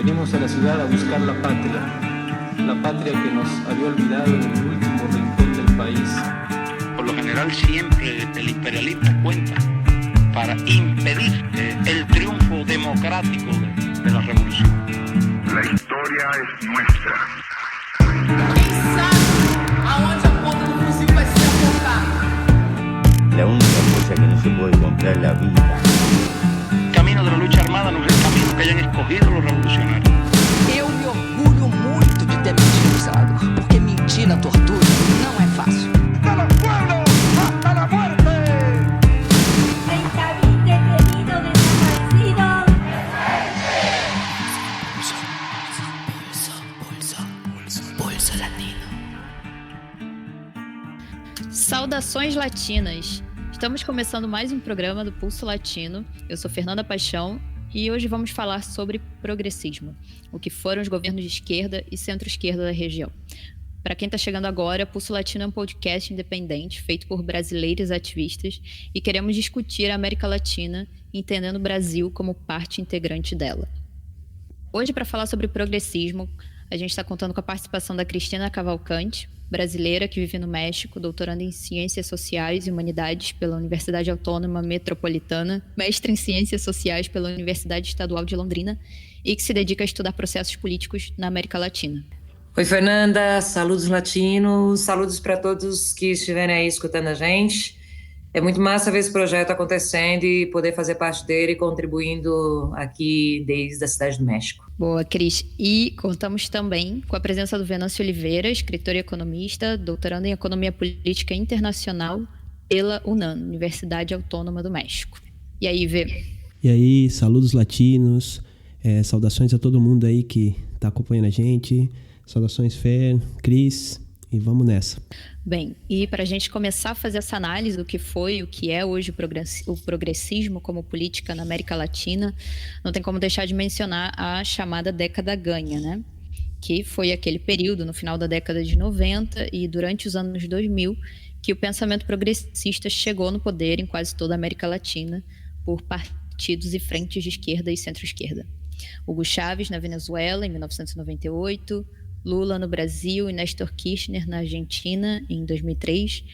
Venimos a la ciudad a buscar la patria que nos había olvidado en el último rincón del país. Por lo general siempre el imperialismo cuenta para impedir el triunfo democrático de la revolución. La historia es nuestra. Quem sabe aonde a ponta do fuzil vai ser apontada? La única cosa que no se puede comprar es la vida. El camino de la lucha armada no es el camino que hayan escogido los revolucionarios. Eu me orgulho muito de ter mentido, senador, porque mentir na tortura não é fácil. Saudações latinas! Estamos começando mais um programa do Pulso Latino. Eu sou Fernanda Paixão e hoje vamos falar sobre progressismo, o que foram os governos de esquerda e centro-esquerda da região. Para quem está chegando agora, Pulso Latino é um podcast independente feito por brasileiros ativistas e queremos discutir a América Latina, entendendo o Brasil como parte integrante dela. Hoje, para falar sobre progressismo, a gente está contando com a participação da Cristina Cavalcante, brasileira que vive no México, doutoranda em Ciências Sociais e Humanidades pela Universidade Autônoma Metropolitana, mestre em Ciências Sociais pela Universidade Estadual de Londrina e que se dedica a estudar processos políticos na América Latina. Oi, Fernanda, saludos latinos, saludos para todos que estiverem aí escutando a gente. É muito massa ver esse projeto acontecendo e poder fazer parte dele, contribuindo aqui desde a Cidade do México. Boa, Cris. E contamos também com a presença do Venâncio Oliveira, escritor e economista, doutorando em Economia Política Internacional pela UNAM, Universidade Autônoma do México. E aí, Vê? E aí, saludos latinos, saudações a todo mundo aí que está acompanhando a gente, saudações Fer, Cris, e vamos nessa. Bem, e para a gente começar a fazer essa análise do que foi, o que é hoje o progressismo como política na América Latina, não tem como deixar de mencionar a chamada década ganha, né? Que foi aquele período no final da década de 90 e durante os anos 2000 que o pensamento progressista chegou no poder em quase toda a América Latina por partidos e frentes de esquerda e centro-esquerda. Hugo Chávez na Venezuela em 1998, Lula no Brasil e Néstor Kirchner na Argentina em 2003,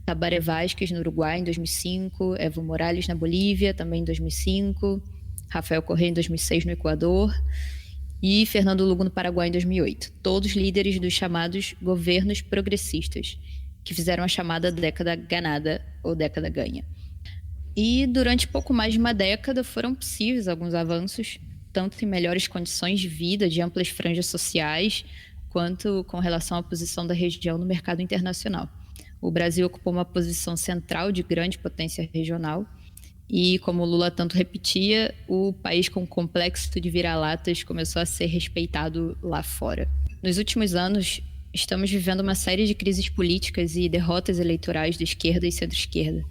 Tabaré Vázquez no Uruguai em 2005, Evo Morales na Bolívia também em 2005, Rafael Correa em 2006 no Equador e Fernando Lugo no Paraguai em 2008. Todos líderes dos chamados governos progressistas, que fizeram a chamada década ganada ou década ganha. E durante pouco mais de uma década foram possíveis alguns avanços, tanto em melhores condições de vida de amplas franjas sociais, quanto com relação à posição da região no mercado internacional. O Brasil ocupou uma posição central de grande potência regional e, como o Lula tanto repetia, o país com complexo de vira-latas começou a ser respeitado lá fora. Nos últimos anos, estamos vivendo uma série de crises políticas e derrotas eleitorais de esquerda e centro-esquerda.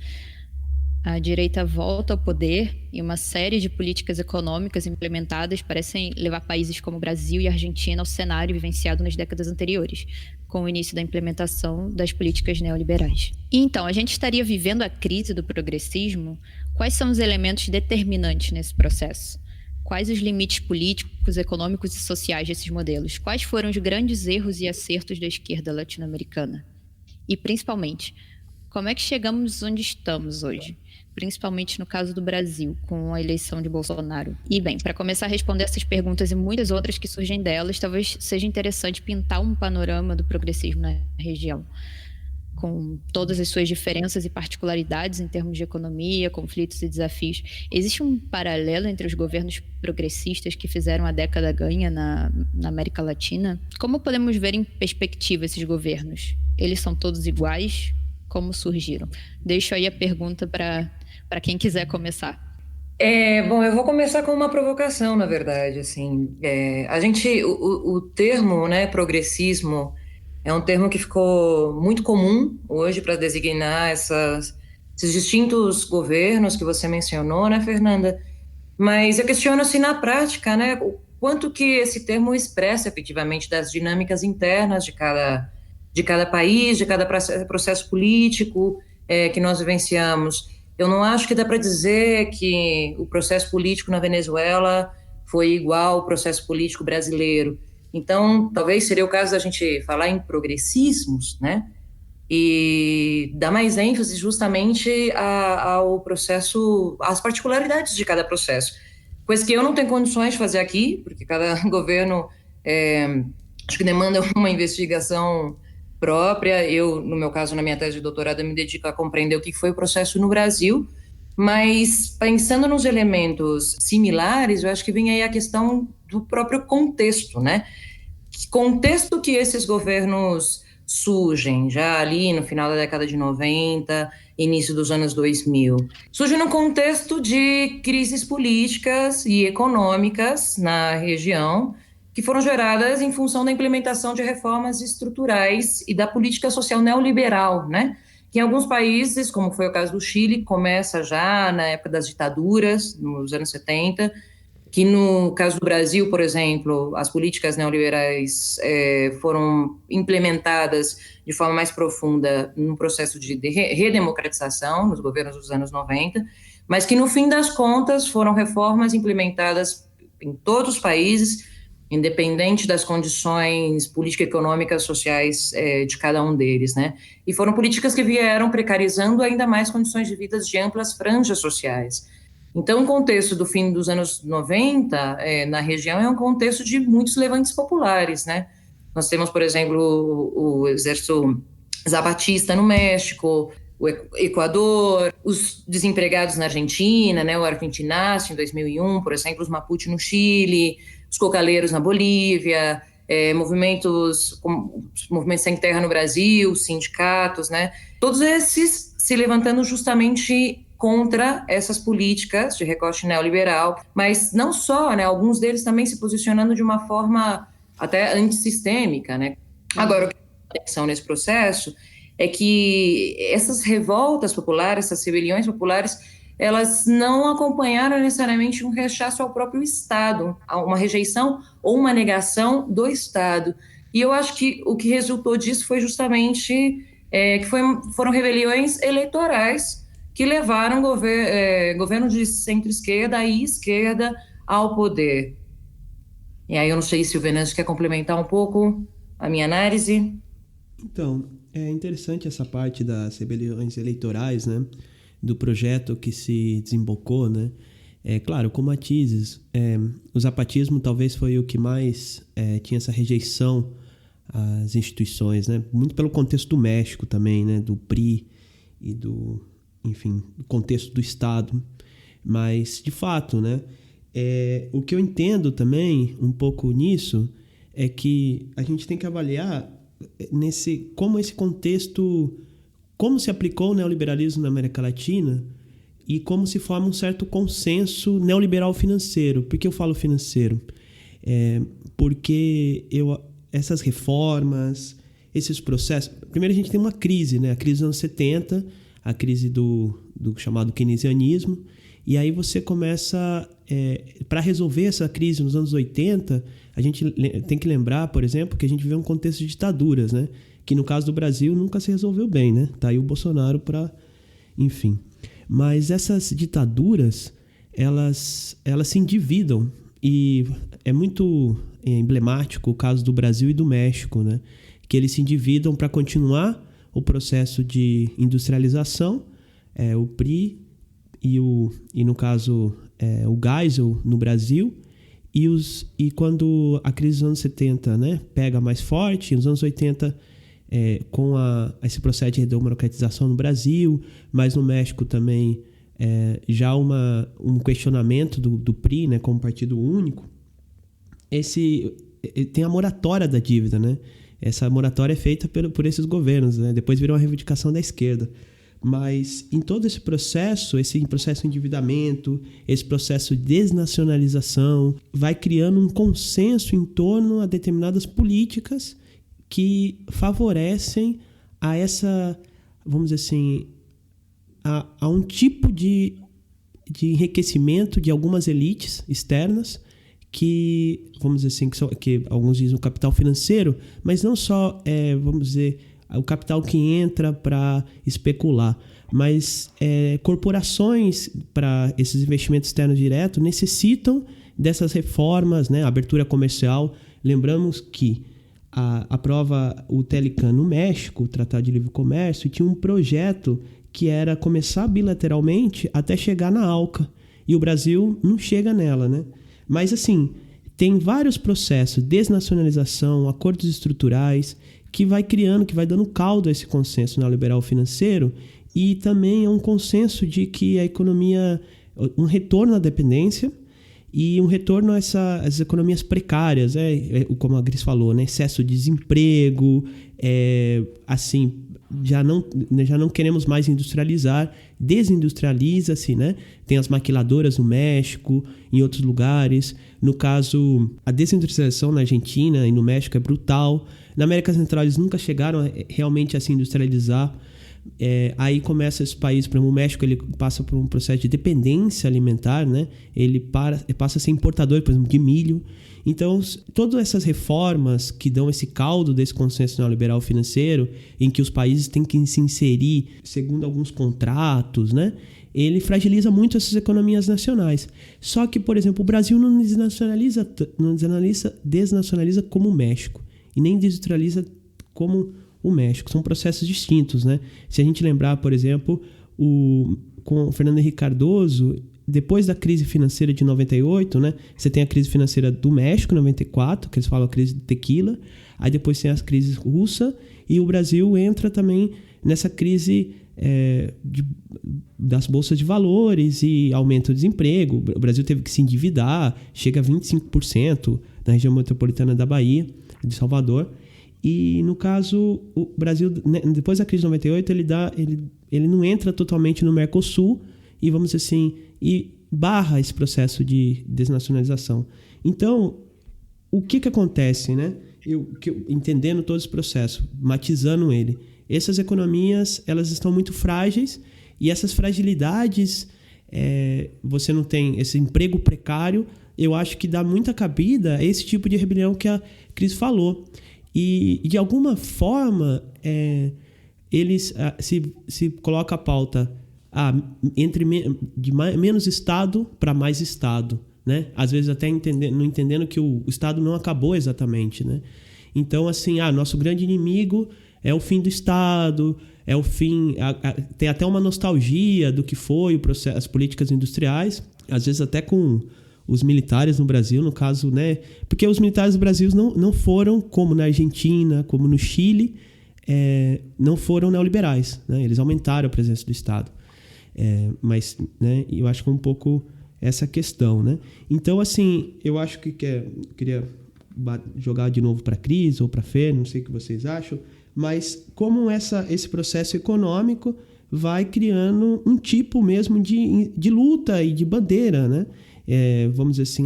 A direita volta ao poder e uma série de políticas econômicas implementadas parecem levar países como o Brasil e a Argentina ao cenário vivenciado nas décadas anteriores, com o início da implementação das políticas neoliberais. E então, a gente estaria vivendo a crise do progressismo? Quais são os elementos determinantes nesse processo? Quais os limites políticos, econômicos e sociais desses modelos? Quais foram os grandes erros e acertos da esquerda latino-americana? E, principalmente, como é que chegamos onde estamos hoje? Principalmente no caso do Brasil, com a eleição de Bolsonaro. E bem, para começar a responder essas perguntas e muitas outras que surgem delas, talvez seja interessante pintar um panorama do progressismo na região, com todas as suas diferenças e particularidades em termos de economia, conflitos e desafios. Existe um paralelo entre os governos progressistas que fizeram a década ganha na América Latina? Como podemos ver em perspectiva esses governos? Eles são todos iguais? Como surgiram? Deixo aí a pergunta para quem quiser começar. Bom, eu vou começar com uma provocação, na verdade. Assim, o termo, né, progressismo é um termo que ficou muito comum hoje para designar esses distintos governos que você mencionou, né, Fernanda? Mas eu questiono se na prática, né, o quanto que esse termo expressa efetivamente das dinâmicas internas de cada país, de cada processo político que nós vivenciamos. Eu não acho que dá para dizer que o processo político na Venezuela foi igual ao processo político brasileiro. Então, talvez seria o caso da gente falar em progressismos, né? E dar mais ênfase justamente ao processo, às particularidades de cada processo. Coisa que eu não tenho condições de fazer aqui, porque cada governo acho que demanda uma investigação própria. Eu, no meu caso, na minha tese de doutorado, me dedico a compreender o que foi o processo no Brasil, mas pensando nos elementos similares, eu acho que vem aí a questão do próprio contexto, né? Que contexto que esses governos surgem, já ali no final da década de 90, início dos anos 2000. Surge num contexto de crises políticas e econômicas na região, que foram geradas em função da implementação de reformas estruturais e da política social neoliberal, né? Que em alguns países, como foi o caso do Chile, começa já na época das ditaduras, nos anos 70, que no caso do Brasil, por exemplo, as políticas neoliberais foram implementadas de forma mais profunda no processo de redemocratização, nos governos dos anos 90, mas que no fim das contas foram reformas implementadas em todos os países, independente das condições político-econômicas, sociais de cada um deles, né? E foram políticas que vieram precarizando ainda mais condições de vida de amplas franjas sociais. Então, o contexto do fim dos anos 90 na região é um contexto de muitos levantes populares, né? Nós temos, por exemplo, o exército zapatista no México, o Equador, os desempregados na Argentina, né? O Argentinaço em 2001, por exemplo, os Mapuche no Chile, os cocaleiros na Bolívia, movimentos sem terra no Brasil, sindicatos, né? Todos esses se levantando justamente contra essas políticas de recorte neoliberal, mas não só, né? Alguns deles também se posicionando de uma forma até antissistêmica, né? Agora, o que chama atenção nesse processo é que essas revoltas populares, essas rebeliões populares, elas não acompanharam necessariamente um rechaço ao próprio Estado, uma rejeição ou uma negação do Estado. E eu acho que o que resultou disso foi justamente foram rebeliões eleitorais que levaram governo de centro-esquerda e esquerda ao poder. E aí eu não sei se o Venâncio quer complementar um pouco a minha análise. Então, é interessante essa parte das rebeliões eleitorais, né? Do projeto que se desembocou, né? Claro, com matizes. O zapatismo talvez foi o que mais tinha essa rejeição às instituições, né? Muito pelo contexto do México também, né? Do PRI e do contexto do Estado. Mas, de fato, né? O que eu entendo também um pouco nisso é que a gente tem que avaliar como esse contexto, como se aplicou o neoliberalismo na América Latina e como se forma um certo consenso neoliberal financeiro. Por que eu falo financeiro? Porque essas reformas, esses processos... Primeiro a gente tem uma crise, né? A crise dos anos 70, a crise do chamado keynesianismo, e aí você começa... para resolver essa crise nos anos 80, a gente tem que lembrar, por exemplo, que a gente viveu um contexto de ditaduras, né? Que no caso do Brasil nunca se resolveu bem, né? Tá aí o Bolsonaro para... Enfim. Mas essas ditaduras, elas se endividam, e é muito emblemático o caso do Brasil e do México, né? Que eles se endividam para continuar o processo de industrialização, o PRI e no caso o Geisel no Brasil, e quando a crise dos anos 70, né, pega mais forte, nos anos 80 com esse processo de redemocratização no Brasil, mas no México também já um questionamento do PRI, né, como partido único, tem a moratória da dívida, né? Essa moratória é feita por esses governos, né? Depois virou uma reivindicação da esquerda. Mas em todo esse processo de endividamento, esse processo de desnacionalização, vai criando um consenso em torno a determinadas políticas que favorecem a essa, vamos dizer assim, a um tipo de enriquecimento de algumas elites externas que, vamos dizer assim, que alguns dizem o capital financeiro, mas não só, vamos dizer, o capital que entra para especular, mas corporações, para esses investimentos externos diretos, necessitam dessas reformas, né, a abertura comercial. Lembramos que aprova o Telecan no México, o Tratado de Livre Comércio, e tinha um projeto que era começar bilateralmente até chegar na ALCA. E o Brasil não chega nela, né? Mas, assim, tem vários processos, desnacionalização, acordos estruturais, que vai criando, que vai dando caldo a esse consenso neoliberal financeiro, e também é um consenso de que a economia, um retorno à dependência e um retorno a essas economias precárias, como a Gris falou, né? Excesso de desemprego, assim, já não queremos mais industrializar, desindustrializa-se, né? Tem as maquiladoras no México, em outros lugares. No caso, a desindustrialização na Argentina e no México é brutal. Na América Central eles nunca chegaram realmente a se industrializar. Aí começa esse país, por exemplo, o México, ele passa por um processo de dependência alimentar, né? Ele passa a ser importador, por exemplo, de milho. Então, todas essas reformas que dão esse caldo desse consenso neoliberal financeiro, em que os países têm que se inserir segundo alguns contratos, né? Ele fragiliza muito essas economias nacionais. Só que, por exemplo, o Brasil não desnacionaliza como o México e nem desindustrializa como o México. São processos distintos, né? Se a gente lembrar, por exemplo, com o Fernando Henrique Cardoso, depois da crise financeira de 98, né? Você tem a crise financeira do México, 94, que eles falam a crise do tequila. Aí depois tem as crises russa, e o Brasil entra também nessa crise das bolsas de valores e aumento do desemprego. O Brasil teve que se endividar, chega a 25% na região metropolitana da Bahia, de Salvador. E, no caso, o Brasil, depois da crise de 98, ele não entra totalmente no Mercosul e, vamos dizer assim, e barra esse processo de desnacionalização. Então, o que acontece, né? Entendendo todo esse processo, matizando ele, essas economias, elas estão muito frágeis, e essas fragilidades, você não tem esse emprego precário, eu acho que dá muita cabida a esse tipo de rebelião que a Cris falou. E, de alguma forma, eles se coloca a pauta de menos Estado para mais Estado, né? Às vezes até não entendendo que o Estado não acabou exatamente, né? Então, assim, nosso grande inimigo é o fim do Estado, é o fim... tem até uma nostalgia do que foi o processo, as políticas industriais, às vezes até com os militares no Brasil, no caso, né? Porque os militares do Brasil não foram, como na Argentina, como no Chile, não foram neoliberais, né? Eles aumentaram a presença do Estado. Mas, né, eu acho que é um pouco essa questão, né? Então, assim, eu acho que queria jogar de novo para a Cris ou para a Fê, não sei o que vocês acham, mas como esse processo econômico vai criando um tipo mesmo de luta e de bandeira, né? Vamos dizer assim,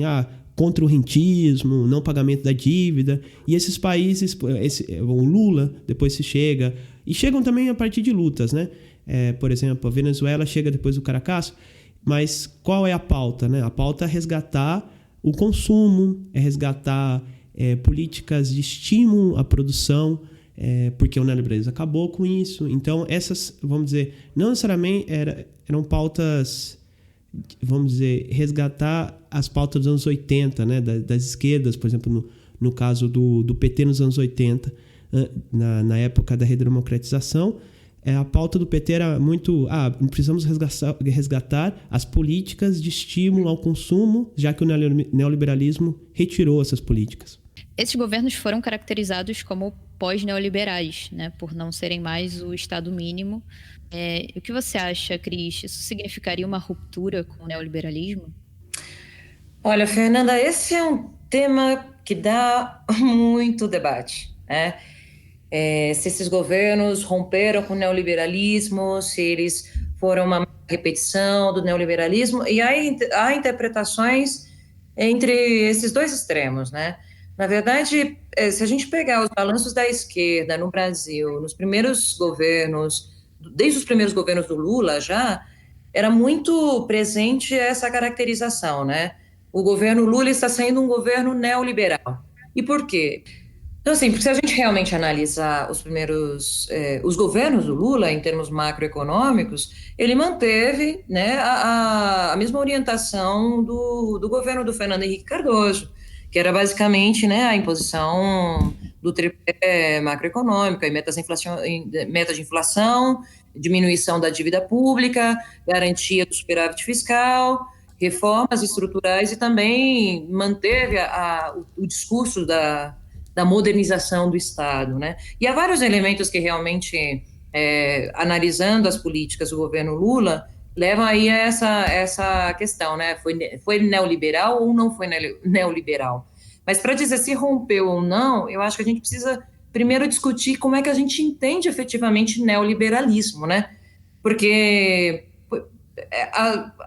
contra o rentismo, não pagamento da dívida. E esses países, o Lula, depois chegam também a partir de lutas, né? Por exemplo, a Venezuela chega depois do Caracas, mas qual é a pauta, né? A pauta é resgatar o consumo, é resgatar políticas de estímulo à produção, porque o neoliberalismo acabou com isso. Então, essas, vamos dizer, não necessariamente eram pautas, vamos dizer, resgatar as pautas dos anos 80, né, das esquerdas, por exemplo, no caso do PT nos anos 80, na época da redemocratização. A pauta do PT era muito... precisamos resgatar as políticas de estímulo ao consumo, já que o neoliberalismo retirou essas políticas. Esses governos foram caracterizados como pós-neoliberais, né, por não serem mais o Estado mínimo. O que você acha, Cris? Isso significaria uma ruptura com o neoliberalismo? Olha, Fernanda, esse é um tema que dá muito debate, né? Se esses governos romperam com o neoliberalismo, se eles foram uma repetição do neoliberalismo, e há interpretações entre esses dois extremos, né? Na verdade, se a gente pegar os balanços da esquerda no Brasil, nos primeiros governos, desde os primeiros governos do Lula já, era muito presente essa caracterização, né? O governo Lula está sendo um governo neoliberal. E por quê? Então, assim, porque se a gente realmente analisar os governos do Lula, em termos macroeconômicos, ele manteve, né, a mesma orientação do governo do Fernando Henrique Cardoso, que era basicamente, né, a imposição do tripé macroeconômico, e metas de inflação, diminuição da dívida pública, garantia do superávit fiscal, reformas estruturais, e também manteve o discurso da modernização do Estado, né? E há vários elementos que realmente, analisando as políticas do governo Lula, levam aí a essa questão, né? Foi neoliberal ou não foi neoliberal? Mas para dizer se rompeu ou não, eu acho que a gente precisa primeiro discutir como é que a gente entende efetivamente neoliberalismo, né? Porque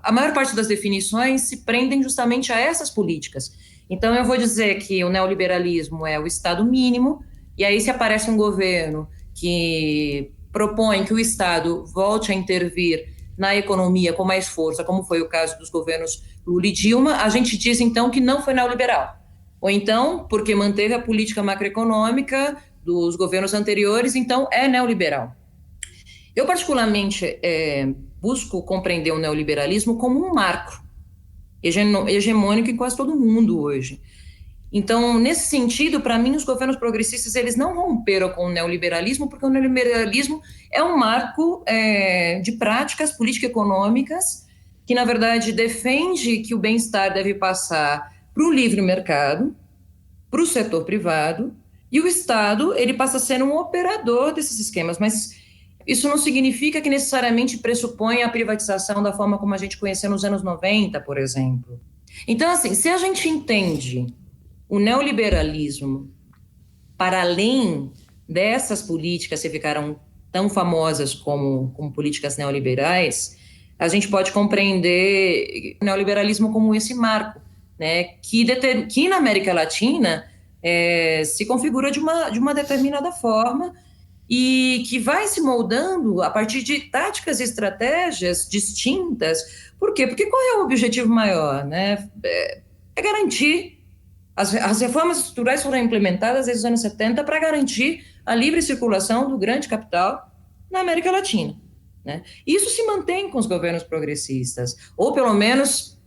a maior parte das definições se prendem justamente a essas políticas. Então, eu vou dizer que o neoliberalismo é o Estado mínimo, e aí se aparece um governo que propõe que o Estado volte a intervir na economia com mais força, como foi o caso dos governos Lula e Dilma, a gente diz, então, que não foi neoliberal. Ou então, porque manteve a política macroeconômica dos governos anteriores, então é neoliberal. Eu, particularmente, busco compreender o neoliberalismo como um marco hegemônico em quase todo mundo hoje. Então, nesse sentido, para mim, os governos progressistas, eles não romperam com o neoliberalismo, porque o neoliberalismo é um marco de práticas político-econômicas que, na verdade, defende que o bem-estar deve passar para o livre mercado, para o setor privado, e o Estado, ele passa a ser um operador desses esquemas, mas isso não significa que necessariamente pressupõe a privatização da forma como a gente conheceu nos anos 90, por exemplo. Então, assim, se a gente entende o neoliberalismo para além dessas políticas que ficaram tão famosas como políticas neoliberais, a gente pode compreender o neoliberalismo como esse marco, né, que na América Latina se configura de uma determinada forma e que vai se moldando a partir de táticas e estratégias distintas. Por quê? Porque qual é o objetivo maior, né? É garantir. As reformas estruturais foram implementadas desde os anos 70 para garantir a livre circulação do grande capital na América Latina, né? Isso se mantém com os governos progressistas, ou pelo menos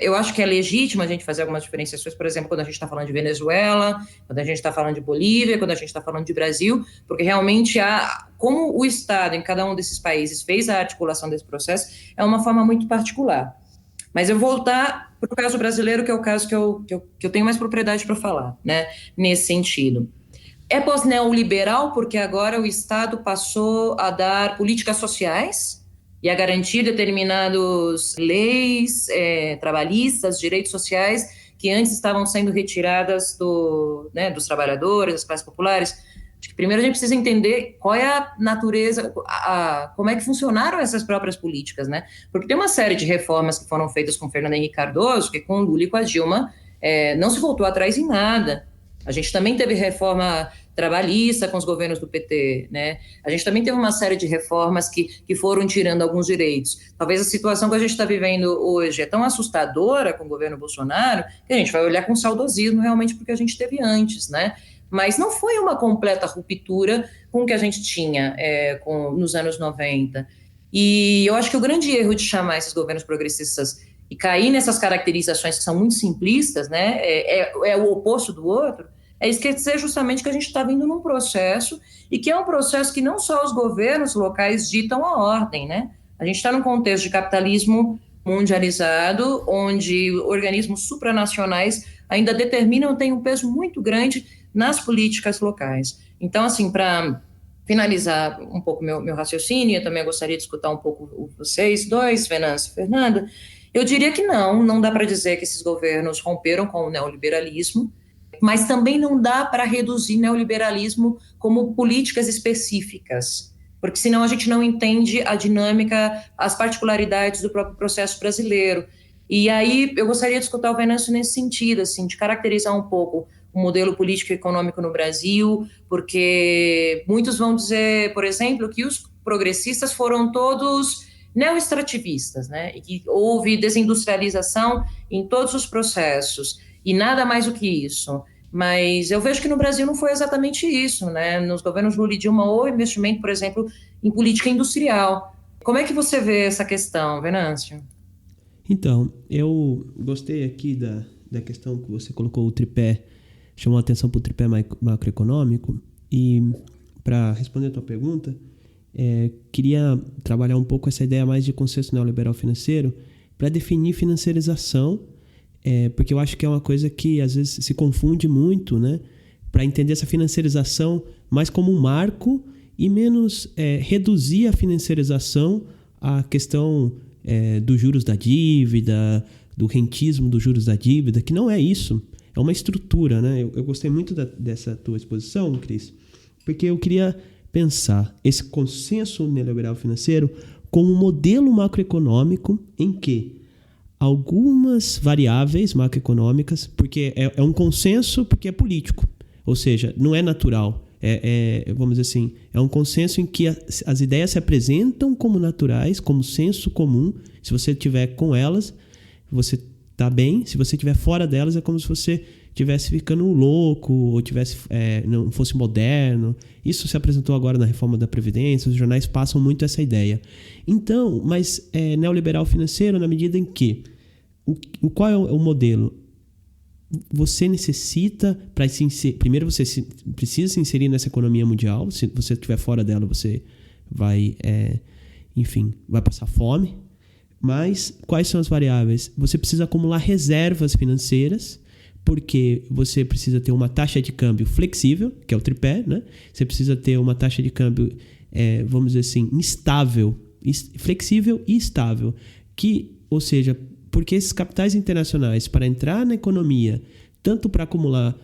eu acho que é legítimo a gente fazer algumas diferenciações, por exemplo, quando a gente está falando de Venezuela, quando a gente está falando de Bolívia, quando a gente está falando de Brasil, porque realmente como o Estado em cada um desses países fez a articulação desse processo, é uma forma muito particular. Mas eu vou voltar para o caso brasileiro, que é o caso que eu tenho mais propriedade para falar, né, nesse sentido. É pós-neoliberal porque agora o Estado passou a dar políticas sociais e a garantir determinadas leis trabalhistas, direitos sociais, que antes estavam sendo retiradas dos trabalhadores, das classes populares. Acho que primeiro a gente precisa entender qual é a natureza, como é que funcionaram essas próprias políticas, né? Porque tem uma série de reformas que foram feitas com Fernando Henrique Cardoso, que com o Lula e com a Dilma não se voltou atrás em nada. A gente também teve reforma trabalhista com os governos do PT, né? A gente também teve uma série de reformas que foram tirando alguns direitos. Talvez a situação que a gente está vivendo hoje é tão assustadora com o governo Bolsonaro que a gente vai olhar com saudosismo realmente porque a gente teve antes, né? Mas não foi uma completa ruptura com o que a gente tinha nos anos 90. E eu acho que o grande erro de chamar esses governos progressistas e cair nessas caracterizações que são muito simplistas, né? É o oposto do outro, é esquecer justamente que a gente está vindo num processo e que é um processo que não só os governos locais ditam a ordem, né? A gente está num contexto de capitalismo mundializado, onde organismos supranacionais ainda determinam, têm um peso muito grande nas políticas locais. Então, assim, para finalizar um pouco meu raciocínio, eu também gostaria de escutar um pouco vocês dois, Venâncio e Fernanda, eu diria que não dá para dizer que esses governos romperam com o neoliberalismo, mas também não dá para reduzir neoliberalismo como políticas específicas, porque senão a gente não entende a dinâmica, as particularidades do próprio processo brasileiro. E aí eu gostaria de escutar o Venâncio nesse sentido, assim, de caracterizar um pouco o modelo político e econômico no Brasil, porque muitos vão dizer, por exemplo, que os progressistas foram todos neoextrativistas, né? E que houve desindustrialização em todos os processos, e nada mais do que isso. Mas eu vejo que no Brasil não foi exatamente isso, né? Nos governos Lula e Dilma, houve investimento, por exemplo, em política industrial. Como é que você vê essa questão, Venâncio? Então, eu gostei aqui da questão que você colocou, o tripé, chamou a atenção para o tripé macroeconômico, e para responder a tua pergunta, queria trabalhar um pouco essa ideia mais de consenso neoliberal financeiro para definir financiarização, porque eu acho que é uma coisa que às vezes se confunde muito, né? Para entender essa financiarização mais como um marco e menos reduzir a financiarização à questão dos juros da dívida, do rentismo dos juros da dívida, que não é isso, é uma estrutura, né? Eu gostei muito dessa tua exposição, Cris, porque eu queria pensar esse consenso neoliberal financeiro como um modelo macroeconômico em que algumas variáveis macroeconômicas, porque é um consenso porque é político, ou seja, não é natural, vamos dizer assim, é um consenso em que as ideias se apresentam como naturais, como senso comum. Se você estiver com elas, você está bem. Se você estiver fora delas, é como se você estivesse ficando louco ou não fosse moderno. Isso se apresentou agora na reforma da Previdência, os jornais passam muito essa ideia. Então, mas neoliberal financeiro na medida em que qual é o modelo? Você necessita, primeiro você precisa se inserir nessa economia mundial. Se você estiver fora dela, você vai, vai passar fome. Mas quais são as variáveis? Você precisa acumular reservas financeiras, porque você precisa ter uma taxa de câmbio flexível, que é o tripé, né? Você precisa ter uma taxa de câmbio, vamos dizer assim, instável, flexível e estável, ou seja, porque esses capitais internacionais, para entrar na economia, tanto para acumular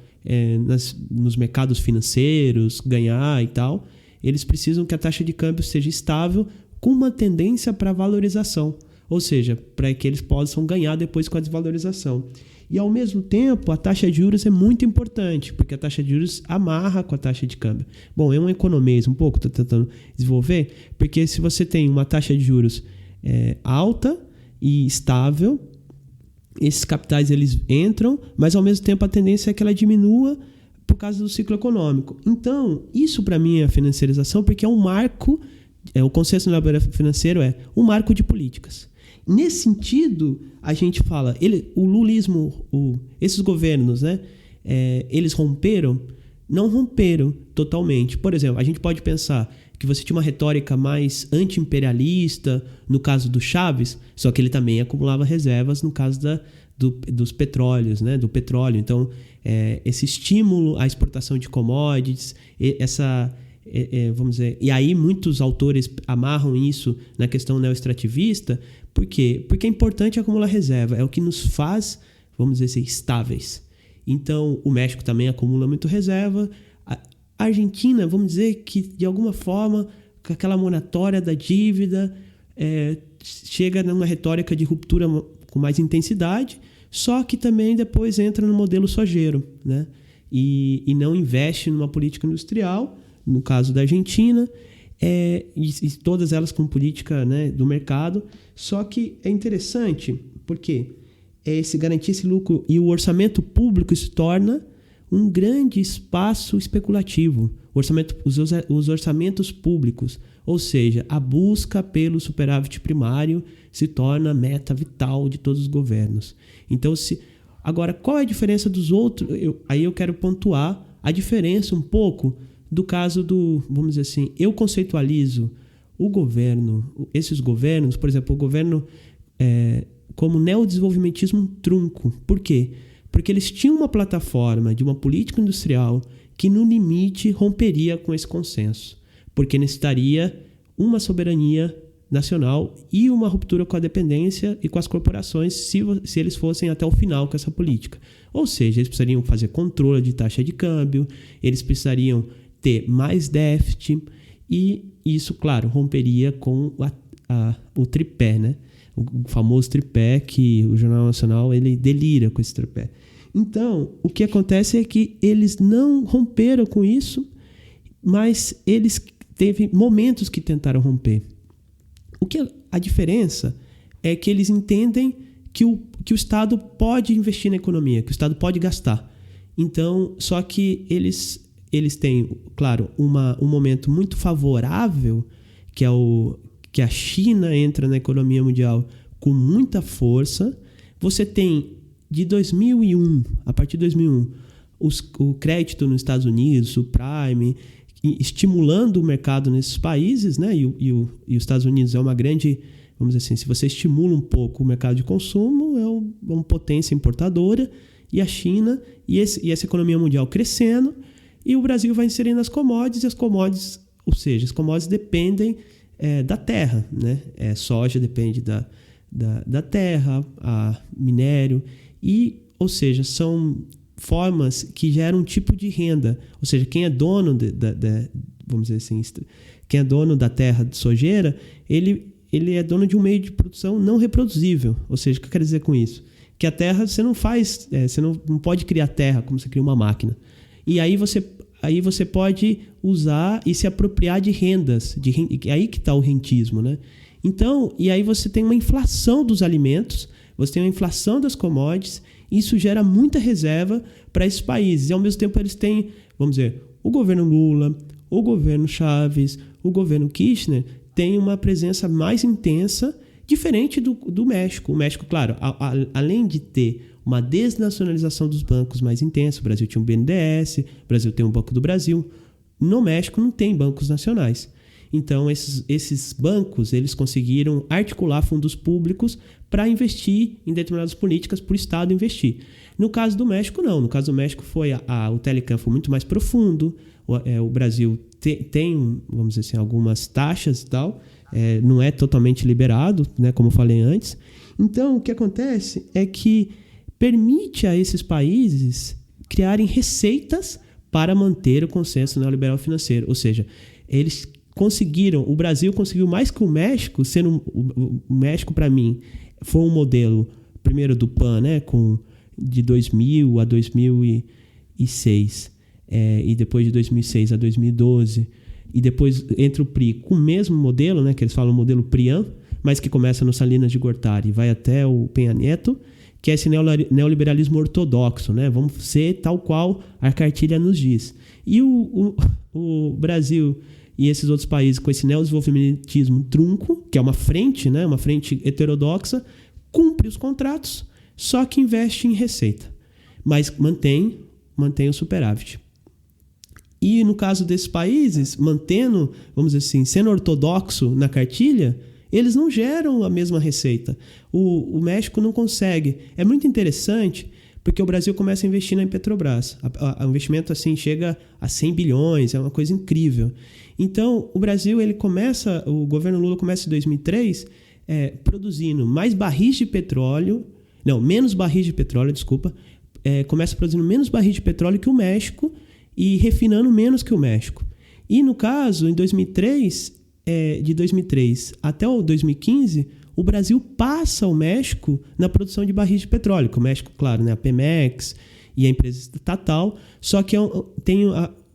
nos mercados financeiros, ganhar e tal, eles precisam que a taxa de câmbio seja estável, com uma tendência para valorização, ou seja, para que eles possam ganhar depois com a desvalorização. E, ao mesmo tempo, a taxa de juros é muito importante, porque a taxa de juros amarra com a taxa de câmbio. Bom, é um economês um pouco, estou tentando desenvolver, porque se você tem uma taxa de juros alta e estável, esses capitais eles entram, mas ao mesmo tempo a tendência é que ela diminua por causa do ciclo econômico. Então, isso para mim é a financiarização, porque é um marco, o consenso neoliberal financeiro é um marco de políticas. Nesse sentido, a gente fala, o lulismo, esses governos, né, eles romperam? Não romperam totalmente. Por exemplo, a gente pode pensar que você tinha uma retórica mais anti-imperialista no caso do Chaves, só que ele também acumulava reservas no caso dos petróleos, né, do petróleo. Então, esse estímulo à exportação de commodities, vamos dizer, e aí muitos autores amarram isso na questão neoextrativista. Por quê? Porque é importante acumular reserva, é o que nos faz, vamos dizer assim, estáveis. Então, o México também acumula muito reserva. A Argentina, vamos dizer que, de alguma forma, com aquela moratória da dívida, chega numa retórica de ruptura com mais intensidade, só que também depois entra no modelo sojeiro, né? E não investe numa política industrial, no caso da Argentina, e todas elas com política, né, do mercado. Só que é interessante porque se garantir esse lucro e o orçamento público se torna um grande espaço especulativo. Os orçamentos públicos, ou seja, a busca pelo superávit primário se torna a meta vital de todos os governos. Então, agora, qual é a diferença dos outros? Aí eu quero pontuar a diferença um pouco do caso vamos dizer assim, eu conceitualizo esses governos, por exemplo, o governo como neodesenvolvimentismo trunco. Por quê? Porque eles tinham uma plataforma de uma política industrial que, no limite, romperia com esse consenso, porque necessitaria uma soberania nacional e uma ruptura com a dependência e com as corporações se eles fossem até o final com essa política. Ou seja, eles precisariam fazer controle de taxa de câmbio, eles precisariam ter mais déficit, e isso, claro, romperia com o tripé, né? O famoso tripé que o Jornal Nacional ele delira com esse tripé. Então, o que acontece é que eles não romperam com isso, mas eles teve momentos que tentaram romper. A diferença é que eles entendem que o Estado pode investir na economia, que o Estado pode gastar. Então, só que eles têm, claro, um momento muito favorável, que a China entra na economia mundial com muita força. Você tem, de 2001, a partir de 2001, o crédito nos Estados Unidos, o Prime, estimulando o mercado nesses países, né? E os Estados Unidos é uma grande, vamos dizer assim, se você estimula um pouco o mercado de consumo, é uma potência importadora, e a China, e essa economia mundial crescendo, e o Brasil vai inserindo as commodities, ou seja, as commodities dependem da terra, né? Soja depende da terra, a minério, ou seja, são formas que geram um tipo de renda. Ou seja, quem é dono vamos dizer assim, quem é dono da terra de sojeira, ele é dono de um meio de produção não reproduzível. Ou seja, o que eu quero dizer com isso? Que a terra você não faz, você não pode criar terra como você cria uma máquina. E aí você pode usar e se apropriar de rendas. Aí que está o rentismo, né? Então, e aí você tem uma inflação dos alimentos, você tem uma inflação das commodities, e isso gera muita reserva para esses países. E ao mesmo tempo eles têm, vamos dizer, o governo Lula, o governo Chaves, o governo Kirchner tem uma presença mais intensa, diferente do México. O México, claro, além de ter uma desnacionalização dos bancos mais intensa, o Brasil tinha um BNDES, o Brasil tem um Banco do Brasil, no México não tem bancos nacionais. Então, esses bancos, eles conseguiram articular fundos públicos para investir em determinadas políticas para o Estado investir. No caso do México, não. No caso do México, o Telecam foi muito mais profundo. O Brasil tem, vamos dizer assim, algumas taxas e tal. Não é totalmente liberado, né, como eu falei antes. Então, o que acontece é que permite a esses países criarem receitas para manter o consenso neoliberal financeiro. Ou seja, o Brasil conseguiu mais que o México, sendo o México, para mim, foi um modelo, primeiro do PAN, né, de 2000 a 2006, e depois de 2006 a 2012, e depois entra o PRI com o mesmo modelo, né, que eles falam modelo PRIAN, mas que começa no Salinas de Gortari e vai até o Peña Nieto, que é esse neoliberalismo ortodoxo, né? Vamos ser tal qual a cartilha nos diz. E o Brasil e esses outros países com esse neodesenvolvimentismo trunco, que é uma frente, né? Uma frente heterodoxa, cumpre os contratos, só que investe em receita, mas mantém o superávit. E no caso desses países, mantendo, vamos dizer assim, sendo ortodoxo na cartilha, eles não geram a mesma receita. O México não consegue. É muito interessante porque o Brasil começa a investir na Petrobras. O investimento assim chega a 100 bilhões, é uma coisa incrível. Então, o Brasil, o governo Lula começa em 2003 produzindo menos barris de petróleo, começa produzindo menos barris de petróleo que o México e refinando menos que o México. E no caso, em 2003, de 2003 até o 2015, o Brasil passa o México na produção de barris de petróleo. Que o México, claro, né, a Pemex e a empresa estatal, só que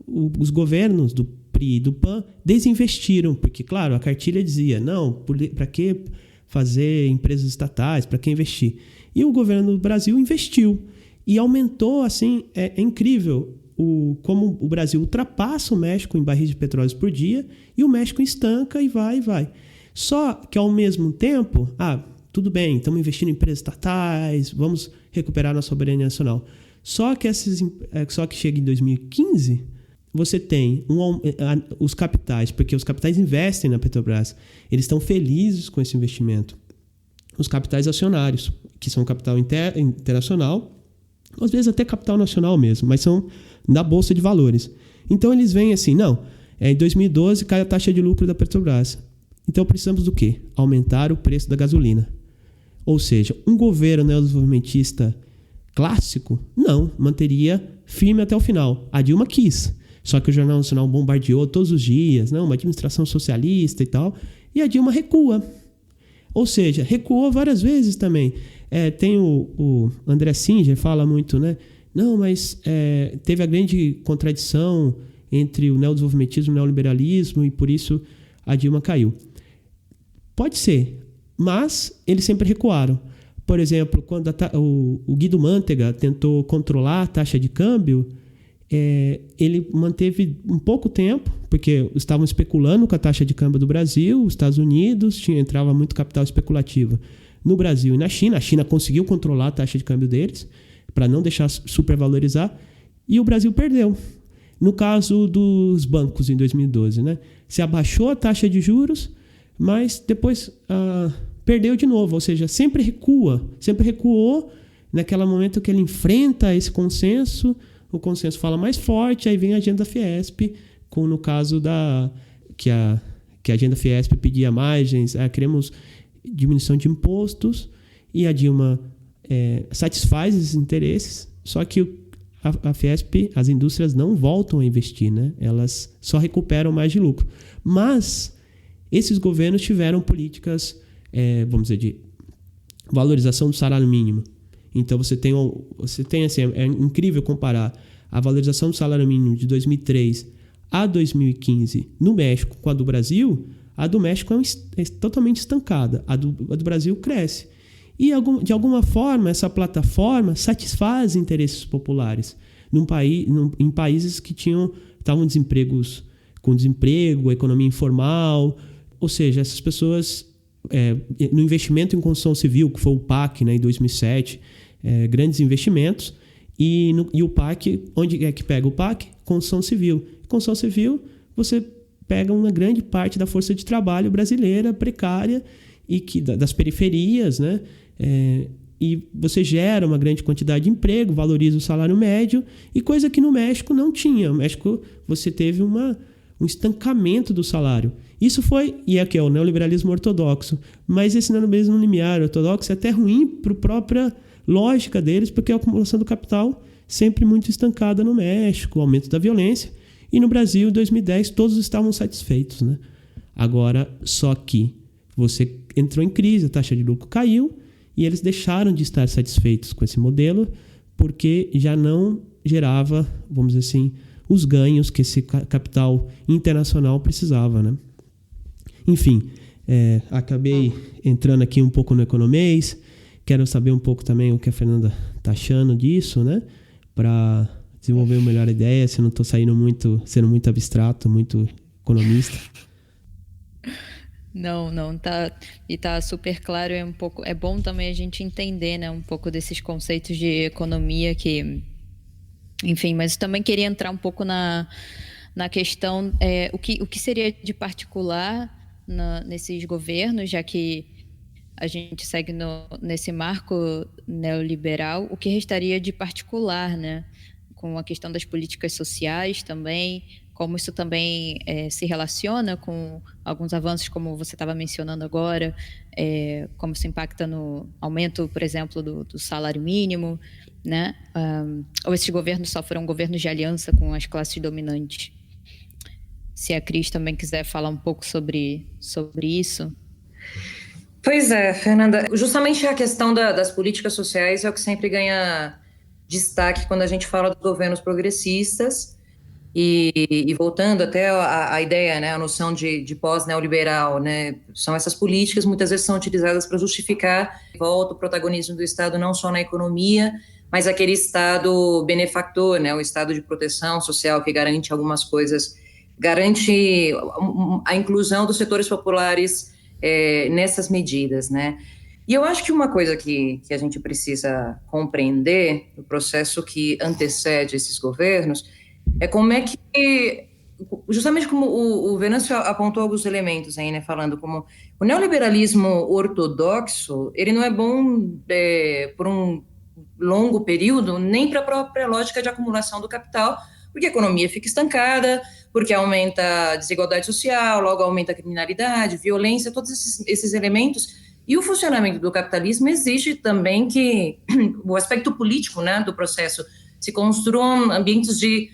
os governos do PRI e do PAN desinvestiram, porque, claro, a cartilha dizia, não, para que fazer empresas estatais, para que investir? E o governo do Brasil investiu e aumentou, assim, é incrível como o Brasil ultrapassa o México em barris de petróleo por dia e o México estanca e vai. Só que, ao mesmo tempo, tudo bem, estamos investindo em empresas estatais, vamos recuperar nossa soberania nacional. Só que chega em 2015, você tem os capitais, porque os capitais investem na Petrobras, eles estão felizes com esse investimento. Os capitais acionários, que são capital internacional, às vezes até capital nacional mesmo, mas são da Bolsa de Valores. Então eles veem assim, em 2012 cai a taxa de lucro da Petrobras. Então precisamos do quê? Aumentar o preço da gasolina. Ou seja, um governo neodesenvolvimentista clássico, não, manteria firme até o final. A Dilma quis, só que o Jornal Nacional bombardeou todos os dias, uma administração socialista e tal, e a Dilma recua. Ou seja, recuou várias vezes também. Tem o André Singer, fala muito, né? Não, mas teve a grande contradição entre o neodesenvolvimentismo e o neoliberalismo e por isso a Dilma caiu. Pode ser, mas eles sempre recuaram. Por exemplo, quando o Guido Mantega tentou controlar a taxa de câmbio, ele manteve um pouco tempo, porque estavam especulando com a taxa de câmbio do Brasil, os Estados Unidos, entrava muito capital especulativo no Brasil e na China. A China conseguiu controlar a taxa de câmbio deles, para não deixar supervalorizar, e o Brasil perdeu. No caso dos bancos, em 2012, né? Se abaixou a taxa de juros, mas depois perdeu de novo, ou seja, sempre recuou naquele momento que ele enfrenta esse consenso, o consenso fala mais forte, aí vem a agenda Fiesp, no caso que a agenda Fiesp pedia margens, queremos diminuição de impostos, e a Dilma satisfaz esses interesses, só que a Fiesp, as indústrias não voltam a investir, né? Elas só recuperam mais de lucro. Mas esses governos tiveram políticas, vamos dizer, de valorização do salário mínimo. Então você tem assim, é incrível comparar a valorização do salário mínimo de 2003 a 2015 no México com a do Brasil. A do México é totalmente estancada, a do Brasil cresce. E, de alguma forma, essa plataforma satisfaz interesses populares em países que estavam com desemprego, economia informal. Ou seja, essas pessoas, no investimento em construção civil, que foi o PAC, né, em 2007, grandes investimentos, e o PAC, onde é que pega o PAC? Construção civil. Construção civil, você pega uma grande parte da força de trabalho brasileira, precária, e das periferias, né? E você gera uma grande quantidade de emprego, valoriza o salário médio, e coisa que no México não tinha. No México você teve um estancamento do salário. Isso foi, e aqui é o neoliberalismo ortodoxo, mas esse neoliberalismo limiar ortodoxo é até ruim para a própria lógica deles, porque a acumulação do capital sempre muito estancada no México, o aumento da violência, e no Brasil, em 2010, todos estavam satisfeitos, né? Agora, só que você entrou em crise, a taxa de lucro caiu, e eles deixaram de estar satisfeitos com esse modelo, porque já não gerava, vamos dizer assim, os ganhos que esse capital internacional precisava, né? Enfim, acabei entrando aqui um pouco no economês, quero saber um pouco também o que a Fernanda está achando disso, né? Para desenvolver uma melhor ideia, se eu não estou sendo muito abstrato, muito economista. Não, tá super claro, é bom também a gente entender, né, um pouco desses conceitos de economia que, enfim, mas também queria entrar um pouco na questão, o que seria de particular nesses governos, já que a gente segue nesse marco neoliberal, o que restaria de particular, né, com a questão das políticas sociais também, como isso também se relaciona com alguns avanços, como você estava mencionando agora, como isso impacta no aumento, por exemplo, do salário mínimo, né? Ou esses governos só foram governos de aliança com as classes dominantes? Se a Cris também quiser falar um pouco sobre isso. Pois é, Fernanda, justamente a questão das políticas sociais é o que sempre ganha destaque quando a gente fala dos governos progressistas. E voltando até a ideia, né, a noção de pós-neoliberal, né, são essas políticas muitas vezes são utilizadas para justificar volta o protagonismo do Estado não só na economia, mas aquele Estado benefactor, né, o Estado de proteção social que garante algumas coisas, garante a inclusão dos setores populares nessas medidas, né. E eu acho que uma coisa que a gente precisa compreender no processo que antecede esses governos é como é que, justamente como o Venâncio apontou alguns elementos aí, né, falando como o neoliberalismo ortodoxo, ele não é bom por um longo período, nem para a própria lógica de acumulação do capital, porque a economia fica estancada, porque aumenta a desigualdade social, logo aumenta a criminalidade, violência, todos esses elementos. E o funcionamento do capitalismo exige também que o aspecto político, né, do processo se construam ambientes de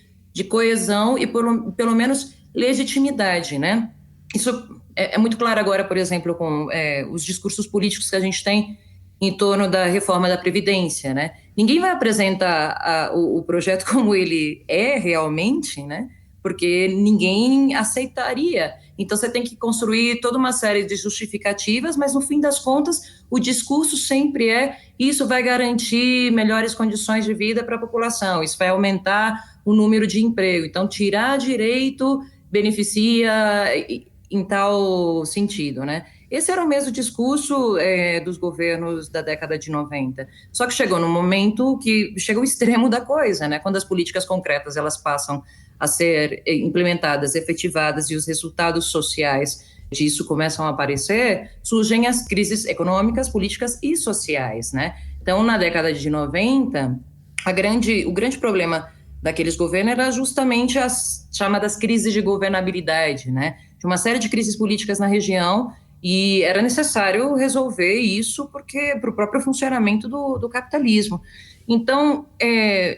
coesão e, pelo menos, legitimidade, né? Isso é muito claro agora, por exemplo, com os discursos políticos que a gente tem em torno da reforma da Previdência, né? Ninguém vai apresentar o projeto como ele é realmente, né? Porque ninguém aceitaria Então você tem que construir toda uma série de justificativas, mas no fim das contas o discurso sempre é: isso vai garantir melhores condições de vida para a população, isso vai aumentar o número de emprego, então tirar direito beneficia em tal sentido, né? Esse era o mesmo discurso dos governos da década de 90. Só que chegou num momento que chega o extremo da coisa, né? Quando as políticas concretas elas passam a ser implementadas, efetivadas, e os resultados sociais disso começam a aparecer, surgem as crises econômicas, políticas e sociais, né? Então, na década de 90, o grande problema daqueles governos era justamente as chamadas crises de governabilidade, né? De uma série de crises políticas na região, e era necessário resolver isso para o próprio funcionamento do capitalismo. Então,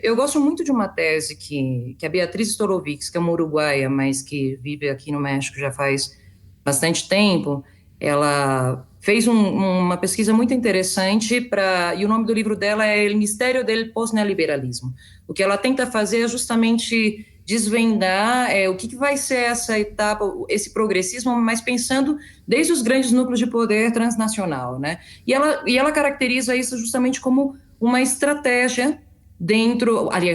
eu gosto muito de uma tese que a Beatriz Stolovics, que é uma uruguaia, mas que vive aqui no México já faz bastante tempo, ela fez uma pesquisa muito interessante e o nome do livro dela é El Mistério del Pós-Neoliberalismo. O que ela tenta fazer é justamente desvendar o que vai ser essa etapa, esse progressismo, mas pensando desde os grandes núcleos de poder transnacional, né? E ela caracteriza isso justamente como uma estratégia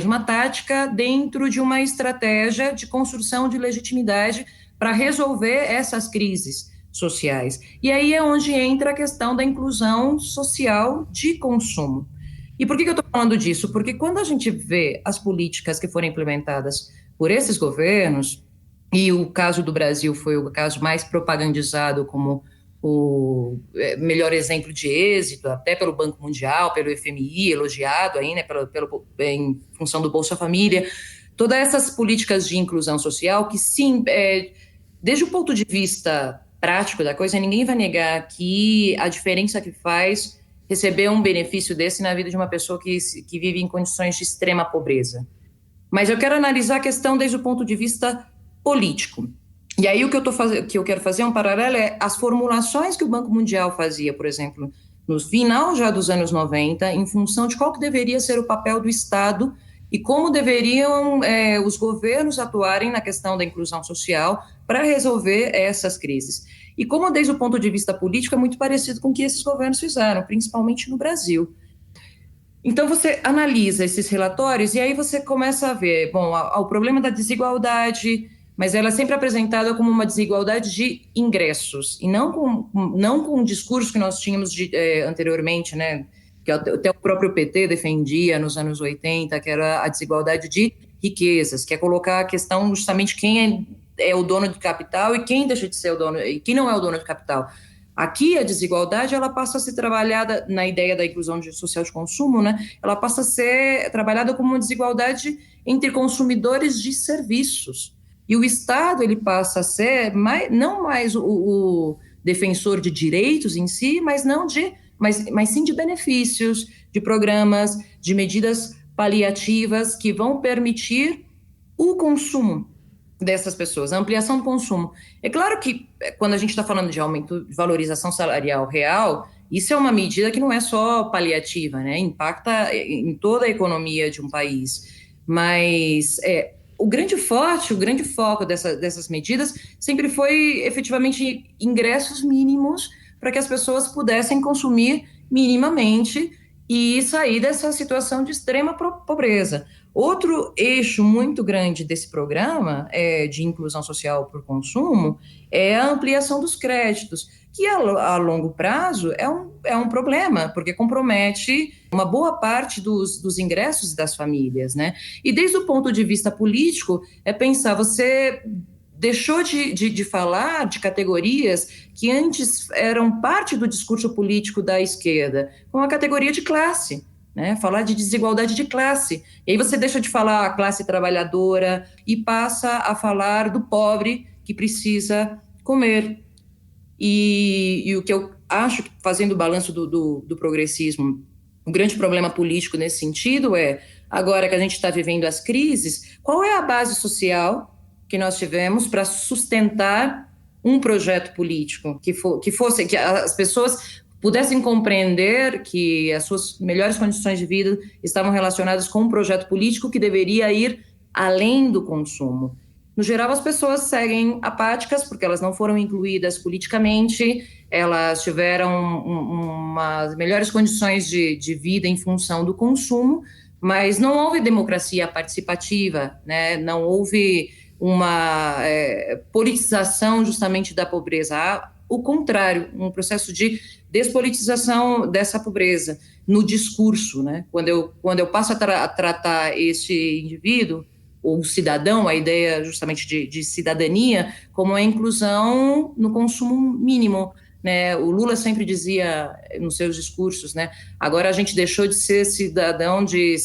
uma tática dentro de uma estratégia de construção de legitimidade para resolver essas crises sociais. E aí é onde entra a questão da inclusão social de consumo. E por que eu estou falando disso? Porque quando a gente vê as políticas que foram implementadas por esses governos, e o caso do Brasil foi o caso mais propagandizado como o melhor exemplo de êxito, até pelo Banco Mundial, pelo FMI, elogiado aí, né, em função do Bolsa Família, todas essas políticas de inclusão social que, sim, desde o ponto de vista prático da coisa, ninguém vai negar que a diferença que faz receber um benefício desse na vida de uma pessoa que vive em condições de extrema pobreza. Mas eu quero analisar a questão desde o ponto de vista político. E aí o que eu quero fazer um paralelo é as formulações que o Banco Mundial fazia, por exemplo, no final já dos anos 90, em função de qual que deveria ser o papel do Estado e como deveriam os governos atuarem na questão da inclusão social para resolver essas crises. E como, desde o ponto de vista político, é muito parecido com o que esses governos fizeram, principalmente no Brasil. Então, você analisa esses relatórios e aí você começa a ver, o problema da desigualdade, mas ela é sempre apresentada como uma desigualdade de ingressos, e não com o discurso que nós tínhamos anteriormente, né, que até o próprio PT defendia nos anos 80, que era a desigualdade de riquezas, que é colocar a questão justamente quem é o dono do capital e quem deixa de ser o dono, e quem não é o dono do capital. Aqui a desigualdade ela passa a ser trabalhada na ideia da inclusão social de consumo, né? Ela passa a ser trabalhada como uma desigualdade entre consumidores de serviços. E o Estado ele passa a ser não mais o defensor de direitos em si, mas sim de benefícios, de programas, de medidas paliativas que vão permitir o consumo dessas pessoas, a ampliação do consumo. É claro que quando a gente está falando de aumento de valorização salarial real, isso é uma medida que não é só paliativa, né? Impacta em toda a economia de um país. Mas o grande foco dessas medidas sempre foi efetivamente ingressos mínimos para que as pessoas pudessem consumir minimamente e sair dessa situação de extrema pobreza. Outro eixo muito grande desse programa de inclusão social por consumo é a ampliação dos créditos, que a longo prazo é um problema, porque compromete uma boa parte dos ingressos das famílias, né? E desde o ponto de vista político, pensar, você deixou de falar de categorias que antes eram parte do discurso político da esquerda, como a categoria de classe, né? Falar de desigualdade de classe. E aí você deixa de falar a classe trabalhadora e passa a falar do pobre que precisa comer. E o que eu acho, fazendo o balanço do progressismo, um grande problema político nesse sentido agora que a gente está vivendo as crises, qual é a base social que nós tivemos para sustentar um projeto político que as pessoas pudessem compreender que as suas melhores condições de vida estavam relacionadas com um projeto político que deveria ir além do consumo. no geral, as pessoas seguem apáticas porque elas não foram incluídas politicamente, elas tiveram umas melhores condições de vida em função do consumo, mas não houve democracia participativa, né? Não houve uma politização justamente da pobreza. Há o contrário, um processo de despolitização dessa pobreza no discurso, né? Quando eu passo a tratar esse indivíduo, ou cidadão, a ideia justamente de cidadania, como a inclusão no consumo mínimo, né? O Lula sempre dizia nos seus discursos, né? Agora a gente deixou de ser cidadão de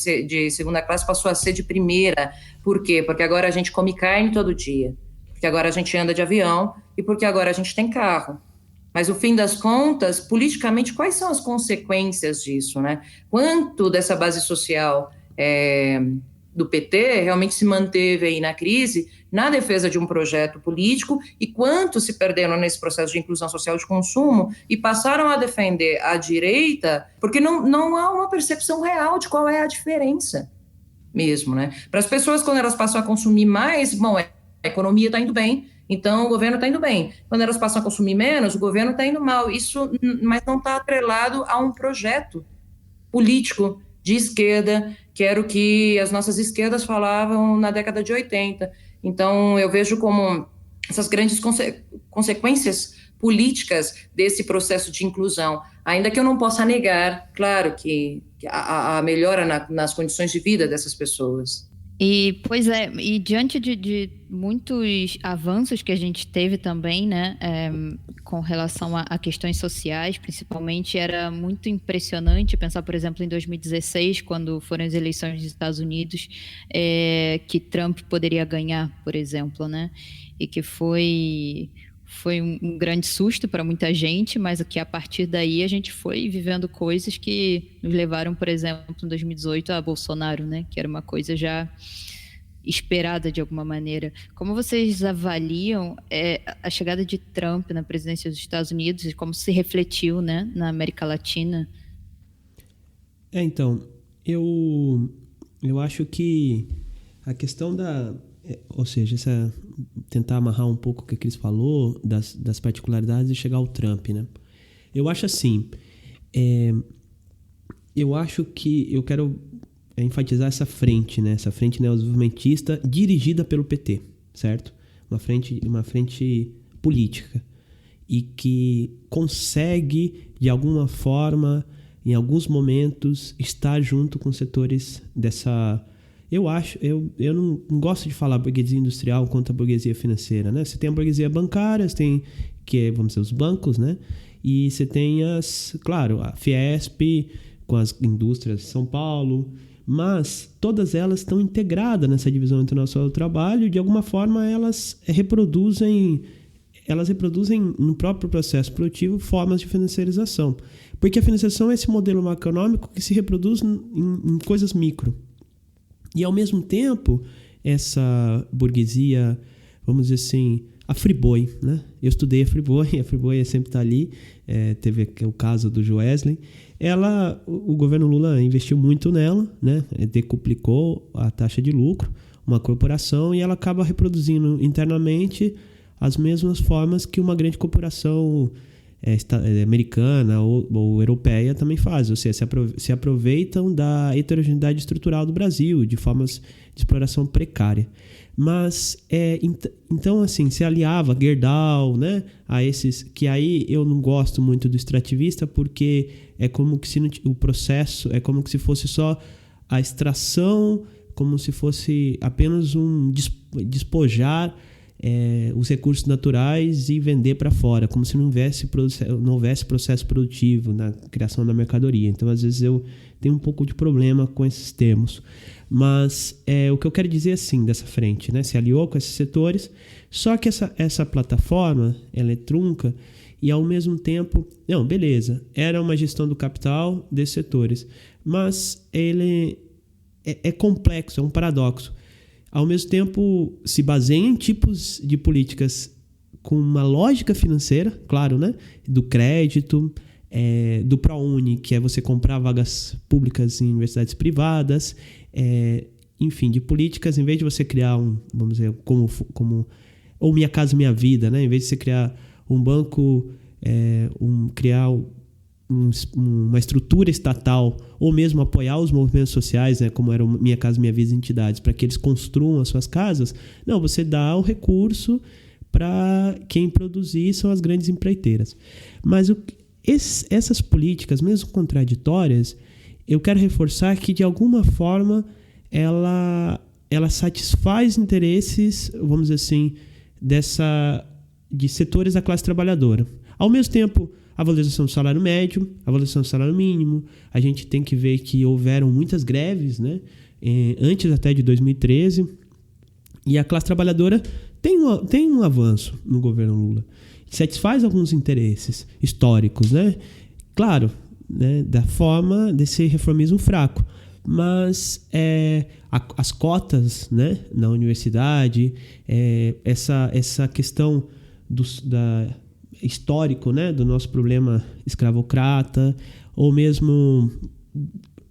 segunda classe, passou a ser de primeira. Por quê? Porque agora a gente come carne todo dia, porque agora a gente anda de avião e porque agora a gente tem carro. Mas, no fim das contas, politicamente, quais são as consequências disso, né? Quanto dessa base social do PT realmente se manteve aí na crise, na defesa de um projeto político, e quanto se perderam nesse processo de inclusão social de consumo e passaram a defender a direita, porque não há uma percepção real de qual é a diferença mesmo, né? Para as pessoas, quando elas passam a consumir mais, bom, a economia está indo bem, então o governo está indo bem. Quando elas passam a consumir menos, o governo está indo mal. Isso, mas não está atrelado a um projeto político de esquerda, que era o que as nossas esquerdas falavam na década de 80. Então, eu vejo como essas grandes consequências políticas desse processo de inclusão, ainda que eu não possa negar, claro, que a melhora nas condições de vida dessas pessoas. Pois é, e diante de muitos avanços que a gente teve também, né, com relação a questões sociais, principalmente, era muito impressionante pensar, por exemplo, em 2016, quando foram as eleições dos Estados Unidos, que Trump poderia ganhar, por exemplo, né, e que foi um grande susto para muita gente, mas que a partir daí a gente foi vivendo coisas que nos levaram, por exemplo, em 2018 a Bolsonaro, né? Que era uma coisa já esperada de alguma maneira. Como vocês avaliam a chegada de Trump na presidência dos Estados Unidos e como se refletiu, né, na América Latina? Então, eu acho que a questão ou seja, tentar amarrar um pouco o que a Cris falou das particularidades e chegar ao Trump, né? Eu acho assim, eu acho que eu quero enfatizar essa frente, né? Essa frente neodesenvolvimentista dirigida pelo PT, certo? Uma frente política e que consegue, de alguma forma, em alguns momentos, estar junto com setores dessa... Eu não gosto de falar burguesia industrial contra a burguesia financeira, né? Você tem a burguesia bancária, você tem, vamos dizer, os bancos, né? E você tem claro, a Fiesp com as indústrias de São Paulo, mas todas elas estão integradas nessa divisão internacional do trabalho e, de alguma forma, elas reproduzem no próprio processo produtivo formas de financiarização. Porque a financiarização é esse modelo macroeconômico que se reproduz em coisas micro. E, ao mesmo tempo, essa burguesia, vamos dizer assim, a Friboi, né? Eu estudei a Friboi sempre está ali, teve o caso do Joesley. O governo Lula investiu muito nela, né? Decuplicou a taxa de lucro, uma corporação, e ela acaba reproduzindo internamente as mesmas formas que uma grande corporação americana ou europeia também faz, ou seja, se aproveitam da heterogeneidade estrutural do Brasil, de formas de exploração precária. Mas, então, assim, se aliava Gerdau, né, a esses, que aí eu não gosto muito do extrativista, porque é como que o processo, é como que se fosse só a extração, como se fosse apenas um despojar os recursos naturais e vender para fora, como se não houvesse processo produtivo na criação da mercadoria. Então, às vezes, eu tenho um pouco de problema com esses termos. Mas o que eu quero dizer, assim, dessa frente, né? Se aliou com esses setores, só que essa plataforma, ela é trunca e, ao mesmo tempo... Não, beleza, era uma gestão do capital desses setores, mas ele é complexo, é um paradoxo. Ao mesmo tempo, se baseia em tipos de políticas com uma lógica financeira, claro, né? Do crédito, do ProUni, que é você comprar vagas públicas em universidades privadas, enfim, de políticas, em vez de você criar vamos dizer, como ou Minha Casa Minha Vida, né? Em vez de você criar um banco, criar uma estrutura estatal, ou mesmo apoiar os movimentos sociais, né? Como era o Minha Casa Minha Vida entidades, para que eles construam as suas casas. Não, você dá o recurso para quem produzir, são as grandes empreiteiras. Mas essas políticas, mesmo contraditórias, eu quero reforçar que, de alguma forma, ela satisfaz interesses, vamos dizer assim, de setores da classe trabalhadora. Ao mesmo tempo, a valorização do salário médio, a valorização do salário mínimo, a gente tem que ver que houveram muitas greves, né? Antes até de 2013, e a classe trabalhadora tem um avanço no governo Lula. Satisfaz alguns interesses históricos, né? Claro, né? Da forma desse reformismo fraco. Mas as cotas, né, na universidade, essa questão histórico, né, do nosso problema escravocrata, ou mesmo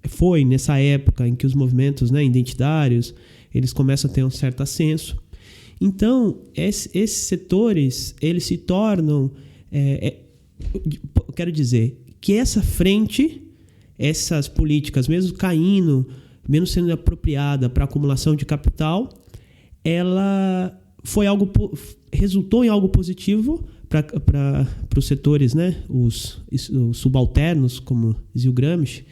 foi nessa época em que os movimentos, né, identitários, eles começam a ter um certo ascenso. Então, esses setores, eles se tornam, quero dizer, que essa frente, essas políticas, mesmo caindo, menos sendo apropriada para acumulação de capital, ela resultou em algo positivo para os setores, né, os subalternos, como dizia o Gramsci,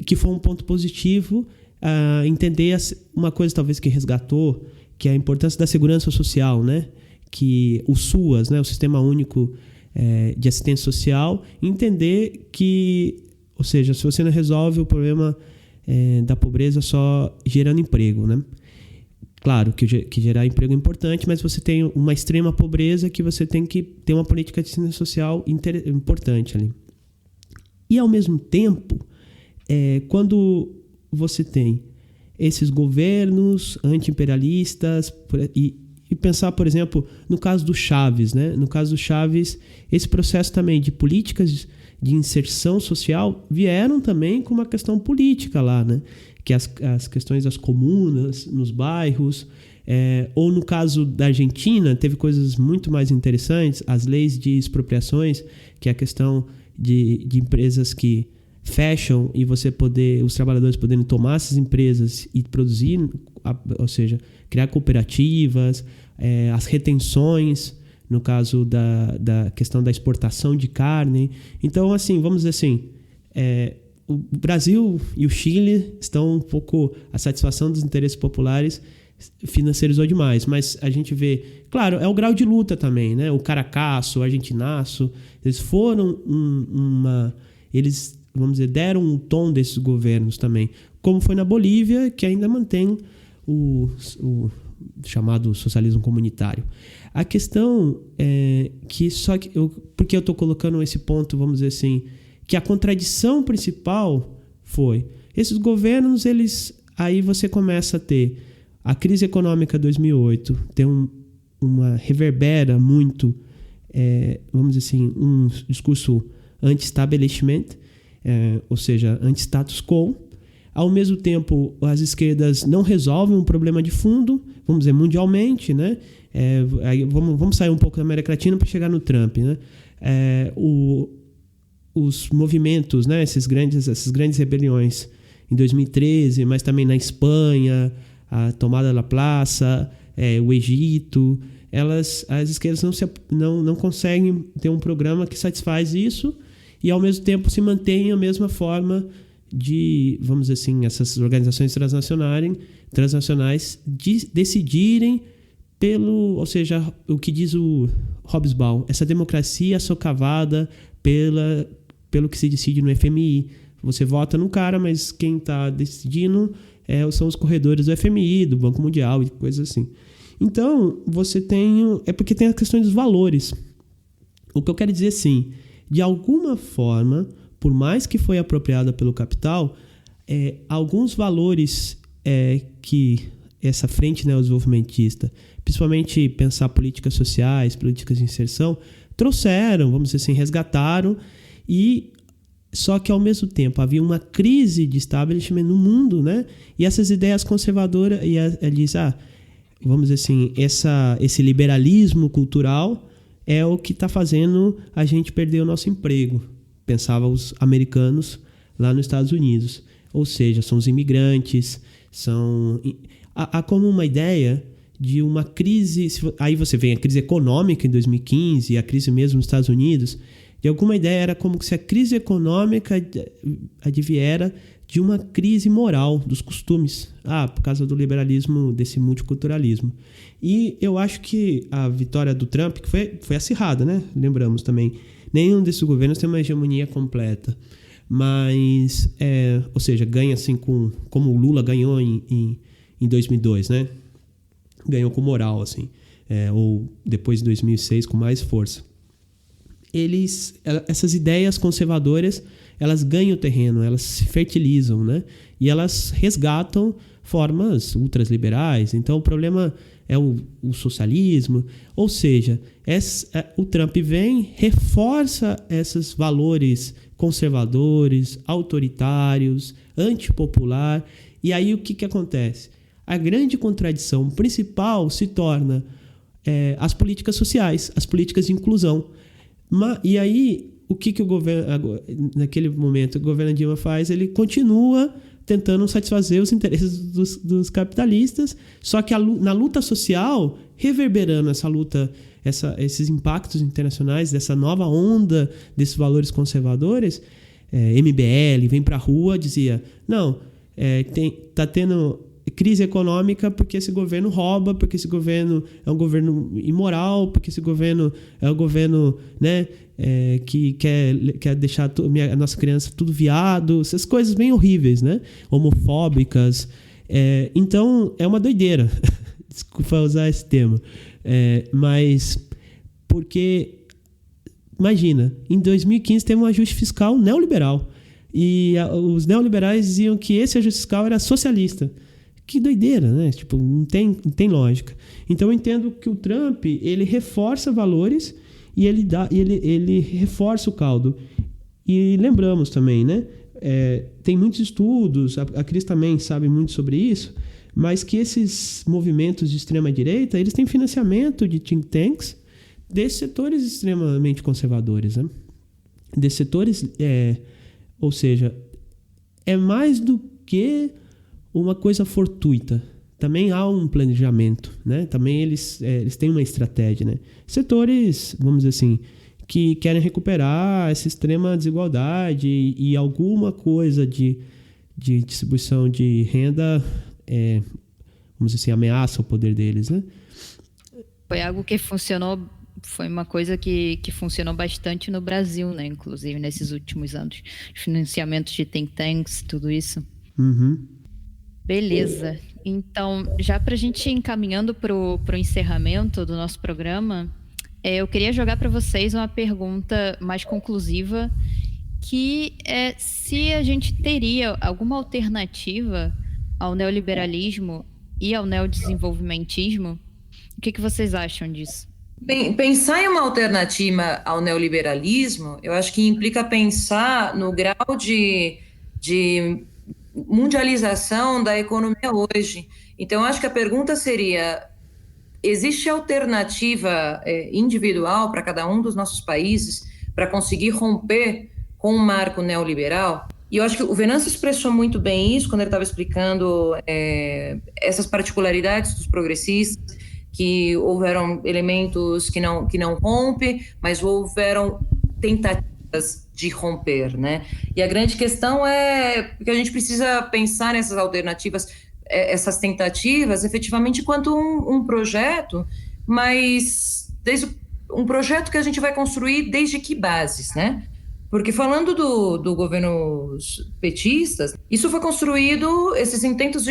que foi um ponto positivo a entender uma coisa talvez que resgatou, que é a importância da segurança social, né, que o SUAS, né, o Sistema Único de Assistência Social, entender que, ou seja, se você não resolve o problema da pobreza só gerando emprego, né? Claro que gerar emprego é importante, mas você tem uma extrema pobreza que você tem que ter uma política de assistência social importante ali. E, ao mesmo tempo, quando você tem esses governos anti-imperialistas e pensar, por exemplo, no caso do Chaves, né? No caso do Chaves, esse processo também de políticas de inserção social vieram também com uma questão política lá, né? Que as questões das comunas, nos bairros, ou no caso da Argentina, teve coisas muito mais interessantes, as leis de expropriações, que é a questão de empresas que fecham e os trabalhadores poderem tomar essas empresas e produzir, ou seja, criar cooperativas, as retenções, no caso da questão da exportação de carne. Então, assim, vamos dizer assim, o Brasil e o Chile estão um pouco... A satisfação dos interesses populares financiarizou demais, mas a gente vê... Claro, é o grau de luta também, né? O Caracaço, o Argentinaço, eles foram eles, vamos dizer, deram um tom desses governos também. Como foi na Bolívia, que ainda mantém o chamado socialismo comunitário. A questão é que porque eu estou colocando esse ponto, vamos dizer assim, que a contradição principal foi esses governos, aí você começa a ter a crise econômica de 2008, tem uma reverbera muito, vamos dizer assim, um discurso anti-establishment, ou seja, anti-status quo. Ao mesmo tempo, as esquerdas não resolvem um problema de fundo, vamos dizer, mundialmente, né? Vamos sair um pouco da América Latina para chegar no Trump, né? Os movimentos, né? Essas grandes rebeliões em 2013, mas também na Espanha, a tomada da Praça, o Egito, as esquerdas não conseguem ter um programa que satisfaz isso e, ao mesmo tempo, se mantém a mesma forma de, vamos dizer assim, essas organizações transnacionais decidirem ou seja, o que diz o Hobsbawm, essa democracia socavada pelo que se decide no FMI. Você vota no cara, mas quem está decidindo são os corredores do FMI, do Banco Mundial e coisas assim. Então, você tem... porque tem a questão dos valores. O que eu quero dizer, assim, de alguma forma, por mais que foi apropriada pelo capital, alguns valores que essa frente neodesenvolvimentista, principalmente pensar políticas sociais, políticas de inserção, trouxeram, vamos dizer assim, resgataram, e Só que, ao mesmo tempo, havia uma crise de establishment no mundo, né? E essas ideias conservadoras, e ele diz, vamos dizer assim, esse liberalismo cultural é o que está fazendo a gente perder o nosso emprego, pensavam os americanos lá nos Estados Unidos. Ou seja, são os imigrantes, há como uma ideia de uma crise. Aí você vem a crise econômica em 2015, a crise mesmo nos Estados Unidos. De alguma ideia era como se a crise econômica adviera de uma crise moral dos costumes, por causa do liberalismo, desse multiculturalismo. E eu acho que a vitória do Trump, que foi acirrada, né? Lembramos também, nenhum desses governos tem uma hegemonia completa, mas, ou seja, ganha assim como o Lula ganhou em 2002, né? Ganhou com moral, assim, ou depois de 2006 com mais força. Essas ideias conservadoras, elas ganham terreno, elas se fertilizam, né? E elas resgatam formas ultraliberais. Então, o problema é o socialismo. Ou seja, o Trump vem, reforça esses valores conservadores, autoritários, antipopular. E aí, o que acontece? A grande contradição principal se torna as políticas sociais, as políticas de inclusão. E aí, o que o governo, naquele momento, o governo Dilma faz? Ele continua tentando satisfazer os interesses dos capitalistas, só que na luta social, reverberando essa luta, esses impactos internacionais, dessa nova onda desses valores conservadores, MBL vem para a rua, dizia, não, tá tendo crise econômica porque esse governo rouba, porque esse governo é um governo imoral, porque esse governo é um governo, né, que quer deixar a nossa criança tudo viado, essas coisas bem horríveis, né, homofóbicas. Então, é uma doideira, desculpa usar esse termo, mas porque, imagina, em 2015 teve um ajuste fiscal neoliberal e os neoliberais diziam que esse ajuste fiscal era socialista. Que doideira, né? Tipo, não tem lógica. Então eu entendo que o Trump, ele reforça valores e ele reforça o caldo. E lembramos também, né? Tem muitos estudos, a Cris também sabe muito sobre isso, mas que esses movimentos de extrema-direita, eles têm financiamento de think tanks desses setores extremamente conservadores, né? Desses setores, ou seja, é mais do que uma coisa fortuita. Também há um planejamento, né? Também eles têm uma estratégia, né? Setores, vamos dizer assim, que querem recuperar essa extrema desigualdade e alguma coisa de distribuição de renda, vamos dizer assim, ameaça o poder deles, né? Foi algo que funcionou, foi uma coisa que funcionou bastante no Brasil, né? Inclusive nesses últimos anos. Financiamento de think tanks, tudo isso. Uhum. Beleza. Então, já para a gente ir encaminhando para o encerramento do nosso programa, eu queria jogar para vocês uma pergunta mais conclusiva, que é se a gente teria alguma alternativa ao neoliberalismo e ao neodesenvolvimentismo. O que vocês acham disso? Bem, pensar em uma alternativa ao neoliberalismo, eu acho que implica pensar no grau de mundialização da economia hoje. Então, acho que a pergunta seria: existe alternativa individual para cada um dos nossos países para conseguir romper com o marco neoliberal? E eu acho que o Venâncio expressou muito bem isso quando ele estava explicando essas particularidades dos progressistas, que houveram elementos que não rompem, mas houveram tentativas de romper, né? E a grande questão é que a gente precisa pensar nessas alternativas, essas tentativas, efetivamente, enquanto um projeto, mas um projeto que a gente vai construir desde que bases, né? Porque falando do governos petistas, isso foi construído, esses intentos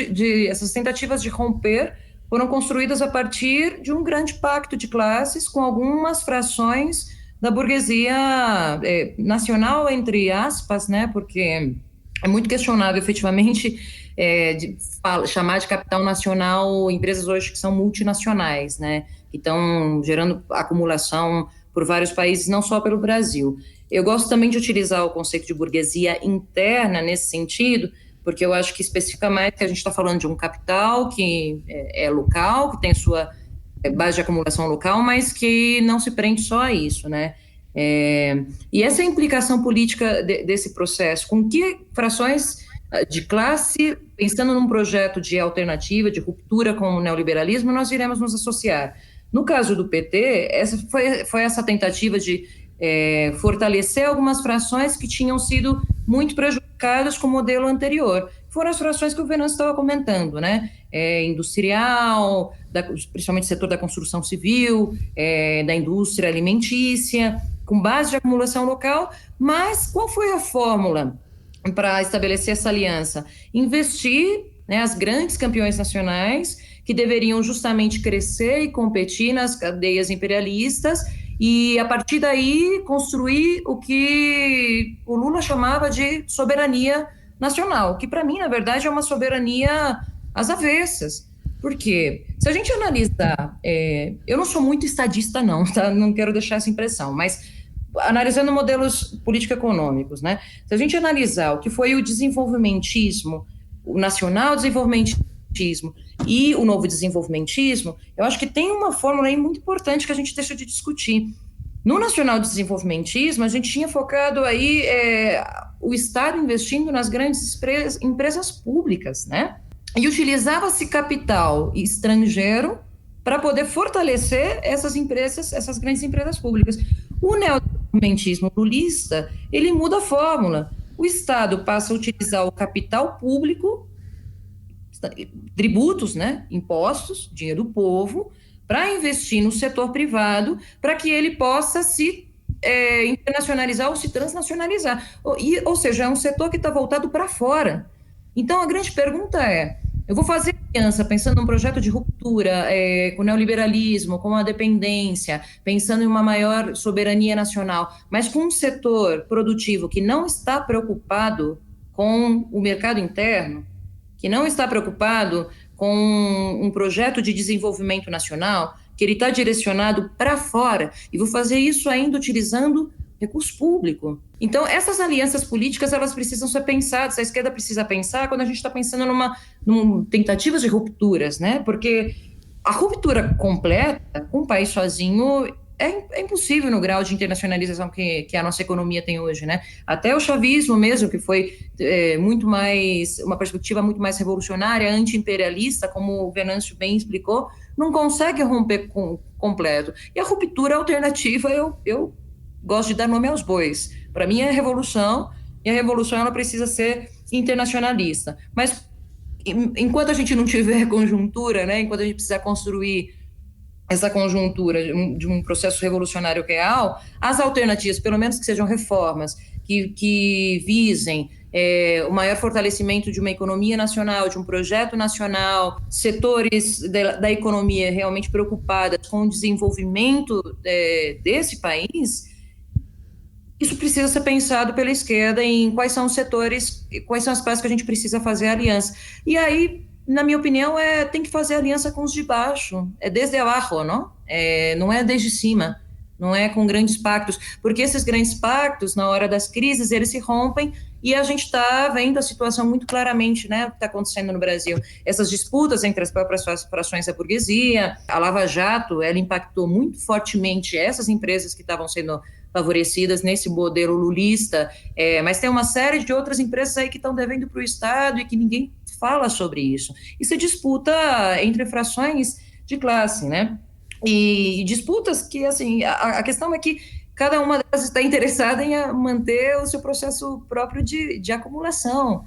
essas tentativas de romper foram construídas a partir de um grande pacto de classes com algumas frações da burguesia nacional, entre aspas, né? Porque é muito questionável, efetivamente, chamar de capital nacional empresas hoje que são multinacionais, né? Que estão gerando acumulação por vários países, não só pelo Brasil. Eu gosto também de utilizar o conceito de burguesia interna nesse sentido, porque eu acho que especifica mais que a gente está falando de um capital que é local, que tem sua base de acumulação local, mas que não se prende só a isso, né? E essa implicação política desse processo, com que frações de classe, pensando num projeto de alternativa, de ruptura com o neoliberalismo, nós iremos nos associar. No caso do PT, foi essa tentativa de fortalecer algumas frações que tinham sido muito prejudicadas com o modelo anterior. Foram as frações que o Venâncio estava comentando, né? Industrial, principalmente o setor da construção civil, da indústria alimentícia, com base de acumulação local. Mas qual foi a fórmula para estabelecer essa aliança? Investir, né, as grandes campeões nacionais, que deveriam justamente crescer e competir nas cadeias imperialistas, e, a partir daí, construir o que o Lula chamava de soberania nacional, que, para mim, na verdade, é uma soberania às avessas. Por quê? Se a gente analisar... eu não sou muito estadista, não, tá? Não quero deixar essa impressão, mas analisando modelos político-econômicos, né? Se a gente analisar o que foi o desenvolvimentismo, o nacional desenvolvimentismo e o novo desenvolvimentismo, eu acho que tem uma fórmula aí muito importante que a gente deixa de discutir. No nacional desenvolvimentismo, a gente tinha focado aí o Estado investindo nas grandes empresas públicas, né? E utilizava-se capital estrangeiro para poder fortalecer essas empresas, essas grandes empresas públicas. O neodesenvolvimentismo lulista, ele muda a fórmula. O Estado passa a utilizar o capital público, tributos, né, impostos, dinheiro do povo, para investir no setor privado, para que ele possa se internacionalizar ou se transnacionalizar. Ou seja, é um setor que está voltado para fora. Então, a grande pergunta é, eu vou fazer aliança pensando num projeto de ruptura com o neoliberalismo, com a dependência, pensando em uma maior soberania nacional, mas com um setor produtivo que não está preocupado com o mercado interno, que não está preocupado com um projeto de desenvolvimento nacional, que ele está direcionado para fora, e vou fazer isso ainda utilizando recurso público. Então, essas alianças políticas, elas precisam ser pensadas, a esquerda precisa pensar quando a gente está pensando numa tentativas de rupturas, né? Porque a ruptura completa, um país sozinho, é impossível no grau de internacionalização que a nossa economia tem hoje, né? Até o chavismo mesmo, que foi muito mais, uma perspectiva muito mais revolucionária, anti-imperialista, como o Venâncio bem explicou, não consegue romper completo. E a ruptura alternativa, eu gosto de dar nome aos bois. Para mim é revolução, e a revolução ela precisa ser internacionalista. Mas enquanto a gente não tiver conjuntura, né, enquanto a gente precisar construir essa conjuntura de um processo revolucionário real, as alternativas, pelo menos que sejam reformas, que visem o maior fortalecimento de uma economia nacional, de um projeto nacional, setores da economia realmente preocupadas com o desenvolvimento desse país, isso precisa ser pensado pela esquerda em quais são os setores, quais são as partes que a gente precisa fazer aliança. E aí, na minha opinião, tem que fazer aliança com os de baixo, desde abaixo, não? Não é desde cima, não é com grandes pactos, porque esses grandes pactos, na hora das crises, eles se rompem, e a gente está vendo a situação muito claramente, né, o que está acontecendo no Brasil. Essas disputas entre as próprias frações da burguesia, a Lava Jato, ela impactou muito fortemente essas empresas que estavam sendo favorecidas nesse modelo lulista, mas tem uma série de outras empresas aí que estão devendo para o Estado e que ninguém fala sobre isso. Isso é disputa entre frações de classe, né? E disputas que, assim, a questão é que cada uma delas está interessada em manter o seu processo próprio de acumulação,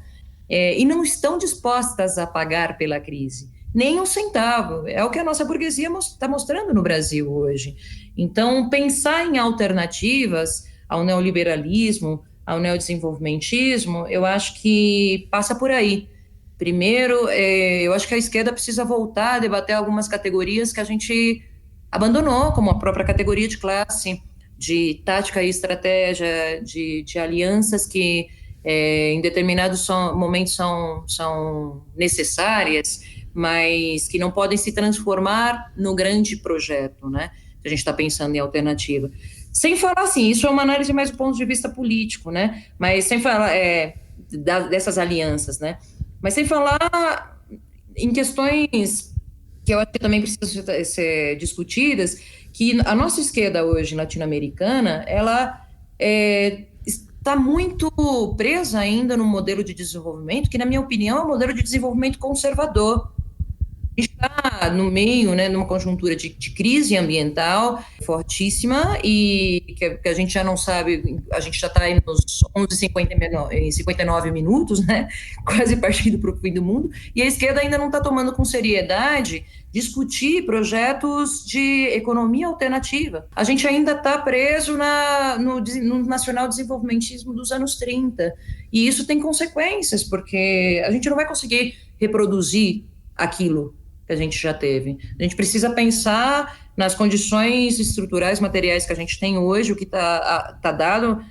e não estão dispostas a pagar pela crise, nem um centavo. É o que a nossa burguesia está mostrando no Brasil hoje. Então, pensar em alternativas ao neoliberalismo, ao neodesenvolvimentismo, eu acho que passa por aí. Primeiro, eu acho que a esquerda precisa voltar a debater algumas categorias que a gente abandonou, como a própria categoria de classe, de tática e estratégia, de alianças que em determinados momentos são necessárias, mas que não podem se transformar no grande projeto, né? A gente está pensando em alternativa. Sem falar assim, isso é uma análise mais do ponto de vista político, né? Mas sem falar dessas alianças, né? Mas sem falar em questões que eu acho que também precisam ser discutidas, que a nossa esquerda hoje latino-americana, ela está muito presa ainda no modelo de desenvolvimento, que na minha opinião é um modelo de desenvolvimento conservador. Está no meio, né, numa conjuntura de crise ambiental fortíssima e que a gente já não sabe, a gente já está aí nos 11h59 minutos, né, quase partindo para o fim do mundo, e a esquerda ainda não está tomando com seriedade discutir projetos de economia alternativa. A gente ainda está preso no nacional desenvolvimentismo dos anos 30, e isso tem consequências, porque a gente não vai conseguir reproduzir aquilo que a gente já teve. A gente precisa pensar nas condições estruturais, materiais que a gente tem hoje, o que está dado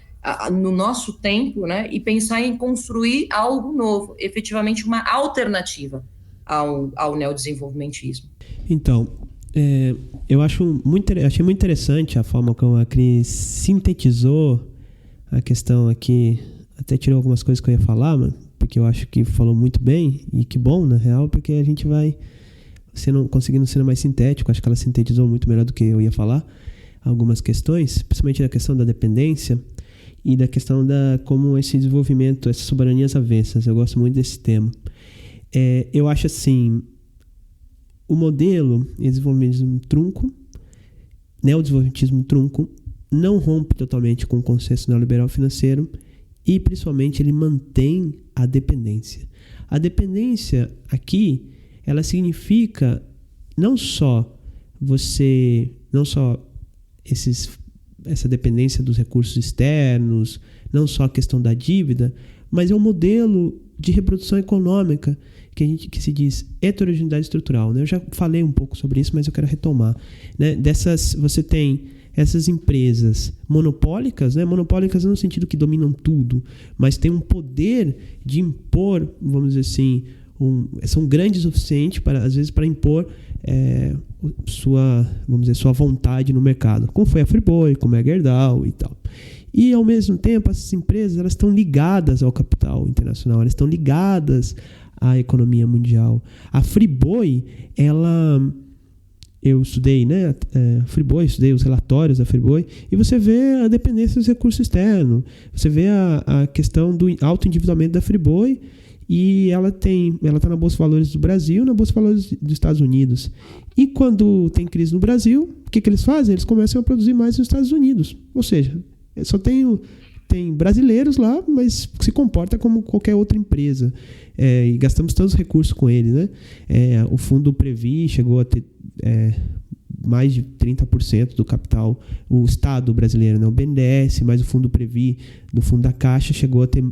no nosso tempo, né? E pensar em construir algo novo, efetivamente uma alternativa ao neodesenvolvimentismo. Então, eu achei muito interessante a forma como a Cris sintetizou a questão aqui, até tirou algumas coisas que eu ia falar, porque eu acho que falou muito bem, e que bom, na real, porque a gente vai conseguindo ser mais sintético. Acho que ela sintetizou muito melhor do que eu ia falar algumas questões, principalmente da questão da dependência e da questão como esse desenvolvimento, essas soberanias avessas. Eu gosto muito desse tema. Eu acho assim, o modelo desenvolvimentismo trunco, neodesenvolvimentismo trunco, não rompe totalmente com o consenso neoliberal financeiro e, principalmente, ele mantém a dependência. A dependência aqui, ela significa não só essa dependência dos recursos externos, não só a questão da dívida, mas é um modelo de reprodução econômica que se diz heterogeneidade estrutural, né? Eu já falei um pouco sobre isso, mas eu quero retomar, né? Você tem essas empresas monopólicas, né? Monopólicas no sentido que dominam tudo, mas têm um poder de impor, vamos dizer assim, são grandes o suficiente às vezes para impor sua vontade no mercado, como foi a Friboi, como é a Gerdau e tal. E ao mesmo tempo essas empresas, elas estão ligadas ao capital internacional, elas estão ligadas à economia mundial. A Friboi, eu estudei, né, Friboi, estudei os relatórios da Friboi, e você vê a dependência dos recursos externos, você vê a questão do alto endividamento da Friboi. E ela está na Bolsa de Valores do Brasil, na Bolsa de Valores dos Estados Unidos. E quando tem crise no Brasil, o que eles fazem? Eles começam a produzir mais nos Estados Unidos. Ou seja, só tem brasileiros lá, mas se comporta como qualquer outra empresa. E gastamos tantos recursos com ele, né? O fundo Previ chegou a ter mais de 30% do capital, o Estado brasileiro, né? O BNDES, mais o fundo Previ do fundo da Caixa, chegou a ter